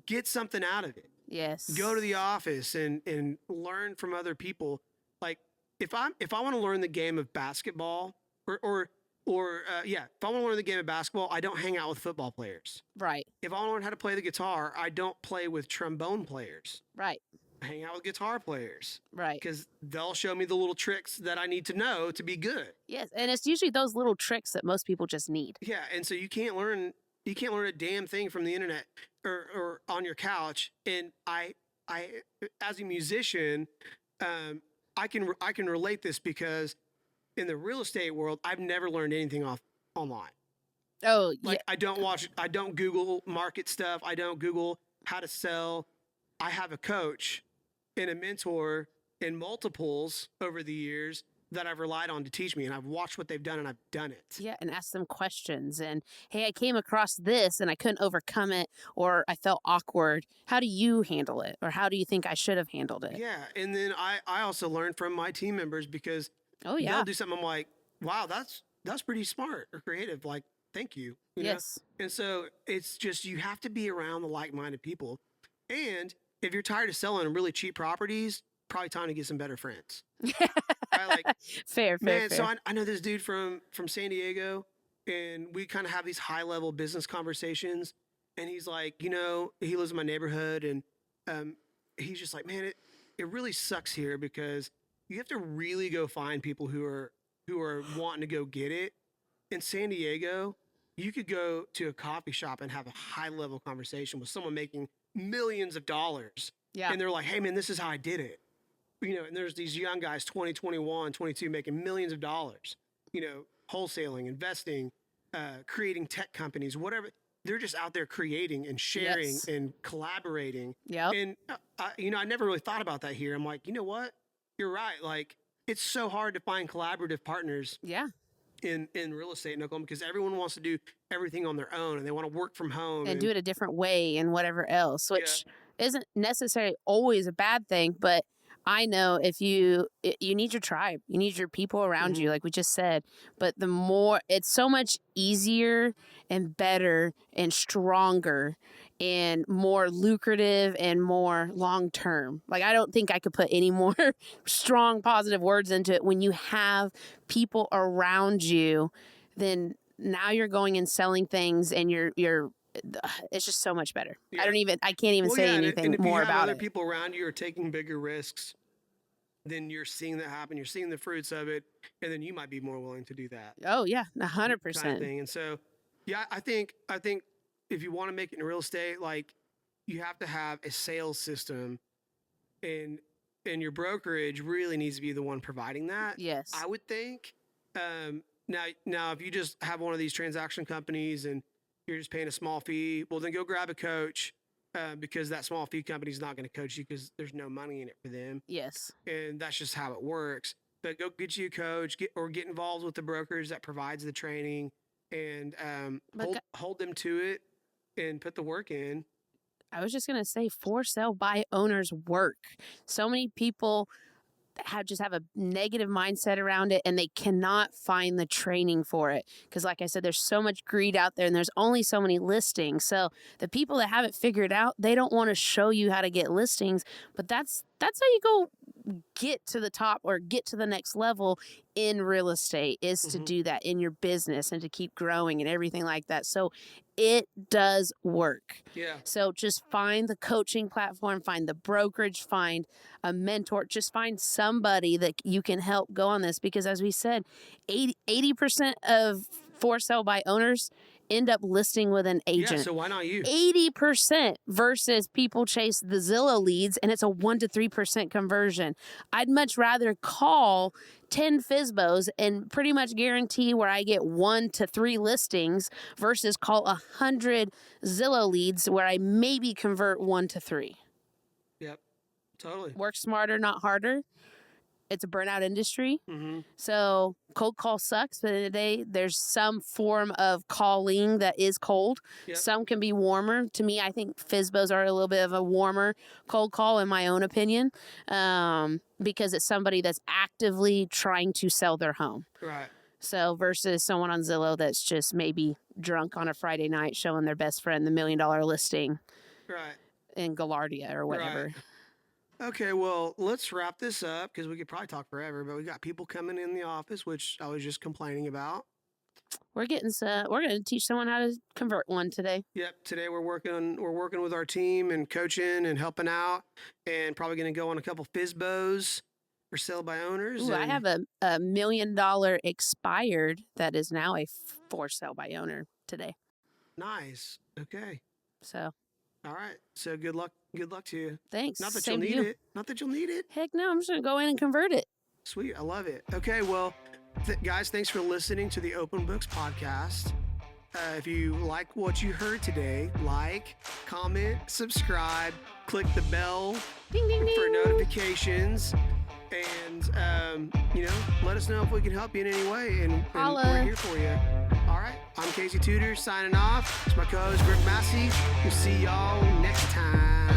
[SPEAKER 1] Get something out of it.
[SPEAKER 2] Yes.
[SPEAKER 1] Go to the office and learn from other people. Like if I want to learn the game of basketball if I want to learn the game of basketball, I don't hang out with football players.
[SPEAKER 2] Right.
[SPEAKER 1] If I want to learn how to play the guitar, I don't play with trombone players.
[SPEAKER 2] Right.
[SPEAKER 1] I hang out with guitar players.
[SPEAKER 2] Right.
[SPEAKER 1] Because they'll show me the little tricks that I need to know to be good.
[SPEAKER 2] Yes, and it's usually those little tricks that most people just need.
[SPEAKER 1] Yeah, and so you can't learn a damn thing from the internet or on your couch. And I as a musician, I can relate this because in the real estate world, I've never learned anything online.
[SPEAKER 2] Oh,
[SPEAKER 1] like I don't Google market stuff. I don't Google how to sell. I have a coach and a mentor in multiples over the years that I've relied on to teach me, and I've watched what they've done and I've done it.
[SPEAKER 2] Yeah, and ask them questions and, hey, I came across this and I couldn't overcome it, or I felt awkward. How do you handle it? Or how do you think I should have handled it?
[SPEAKER 1] Yeah, and then I also learned from my team members because they'll do something. I'm like, wow, that's pretty smart or creative. Like, thank you. You
[SPEAKER 2] Yes.
[SPEAKER 1] know? And so it's just, you have to be around the like-minded people. And if you're tired of selling really cheap properties, probably time to get some better friends. Right? Like,
[SPEAKER 2] fair.
[SPEAKER 1] So I know this dude from San Diego, and we kind of have these high-level business conversations. And he's like, he lives in my neighborhood, and he's just like, man, it really sucks here because you have to really go find people who are wanting to go get it. In San Diego, you could go to a coffee shop and have a high-level conversation with someone making millions of dollars.
[SPEAKER 2] Yeah.
[SPEAKER 1] And they're like, hey, man, this is how I did it. And there's these young guys, 20, 21, 22, making millions of dollars, wholesaling, investing, creating tech companies, whatever. They're just out there creating and sharing and collaborating.
[SPEAKER 2] Yeah.
[SPEAKER 1] And, I never really thought about that here. I'm like, you know what? You're right. Like, it's so hard to find collaborative partners.
[SPEAKER 2] Yeah.
[SPEAKER 1] In real estate in Oklahoma, because everyone wants to do everything on their own and they want to work from home
[SPEAKER 2] and do it a different way and whatever else, which isn't necessarily always a bad thing. But I know if you need your tribe, you need your people around you, like we just said. But the more, it's so much easier and better and stronger and more lucrative and more long term. Like, I don't think I could put any more strong positive words into it. When you have people around you, then now you're going and selling things, and you're it's just so much better.
[SPEAKER 1] Yeah.
[SPEAKER 2] I can't even say anything
[SPEAKER 1] and if
[SPEAKER 2] more
[SPEAKER 1] you have
[SPEAKER 2] about
[SPEAKER 1] other
[SPEAKER 2] it.
[SPEAKER 1] people around you are taking bigger risks, then you're seeing that happen. You're seeing the fruits of it, and then you might be more willing to do that.
[SPEAKER 2] Oh yeah, 100%.
[SPEAKER 1] Kind of thing. And so, I think if you want to make it in real estate, like, you have to have a sales system, and your brokerage really needs to be the one providing that.
[SPEAKER 2] Yes,
[SPEAKER 1] I would think. Now, if you just have one of these transaction companies and you're just paying a small fee, well, then go grab a coach, because that small fee company is not going to coach you because there's no money in it for them.
[SPEAKER 2] Yes.
[SPEAKER 1] And that's just how it works. But go get you a coach, get involved with the brokers that provides the training, and hold them to it and put the work in.
[SPEAKER 2] I was just going to say, for sale by owners work. So many people just have a negative mindset around it, and they cannot find the training for it. Because like I said, there's so much greed out there, and there's only so many listings. So the people that have it figured out, they don't want to show you how to get listings, but that's how you go get to the top or get to the next level in real estate, is to do that in your business and to keep growing and everything like that. So it does work.
[SPEAKER 1] Yeah. So
[SPEAKER 2] just find the coaching platform, find the brokerage, find a mentor, just find somebody that you can help go on this. Because as we said, 80% of for sale by owners end up listing with an agent.
[SPEAKER 1] Yeah, so why not you?
[SPEAKER 2] 80% versus people chase the Zillow leads, and it's a 1% to 3% conversion. I'd much rather call 10 FSBOs and pretty much guarantee where I get 1 to 3 listings versus call 100 Zillow leads where I maybe convert 1 to 3.
[SPEAKER 1] Yep, totally.
[SPEAKER 2] Work smarter, not harder. It's a burnout industry. So cold call sucks, but at the end of the day, there's some form of calling that is cold. Yep. Some can be warmer. To me, I think FSBOs are a little bit of a warmer cold call, in my own opinion, because it's somebody that's actively trying to sell their home.
[SPEAKER 1] Right.
[SPEAKER 2] So versus someone on Zillow that's just maybe drunk on a Friday night showing their best friend the $1 million listing.
[SPEAKER 1] Right.
[SPEAKER 2] In Galardia or whatever.
[SPEAKER 1] Right. Okay, well, let's wrap this up because we could probably talk forever, but we got people coming in the office, which I was just complaining about.
[SPEAKER 2] We're going to teach someone how to convert one today.
[SPEAKER 1] Yep, today we're working with our team and coaching and helping out, and probably going to go on a couple FSBOs for sale by owners.
[SPEAKER 2] Ooh, I have a $1 million expired that is now a for sale by owner today.
[SPEAKER 1] Nice. Okay.
[SPEAKER 2] So.
[SPEAKER 1] All right. So good luck. Good luck to you.
[SPEAKER 2] Thanks.
[SPEAKER 1] Not that you'll need it. Not that you'll need it.
[SPEAKER 2] Heck no. I'm just going to go in and convert it.
[SPEAKER 1] Sweet. I love it. Okay. Well, guys, thanks for listening to the Open Books podcast. If you like what you heard today, like, comment, subscribe, click the bell
[SPEAKER 2] ding, ding, ding.
[SPEAKER 1] for notifications, and, let us know if we can help you in any way. And we're here for you. All right. I'm Casey Tudor signing off. It's my co-host, Griff Massey. We'll see y'all next time.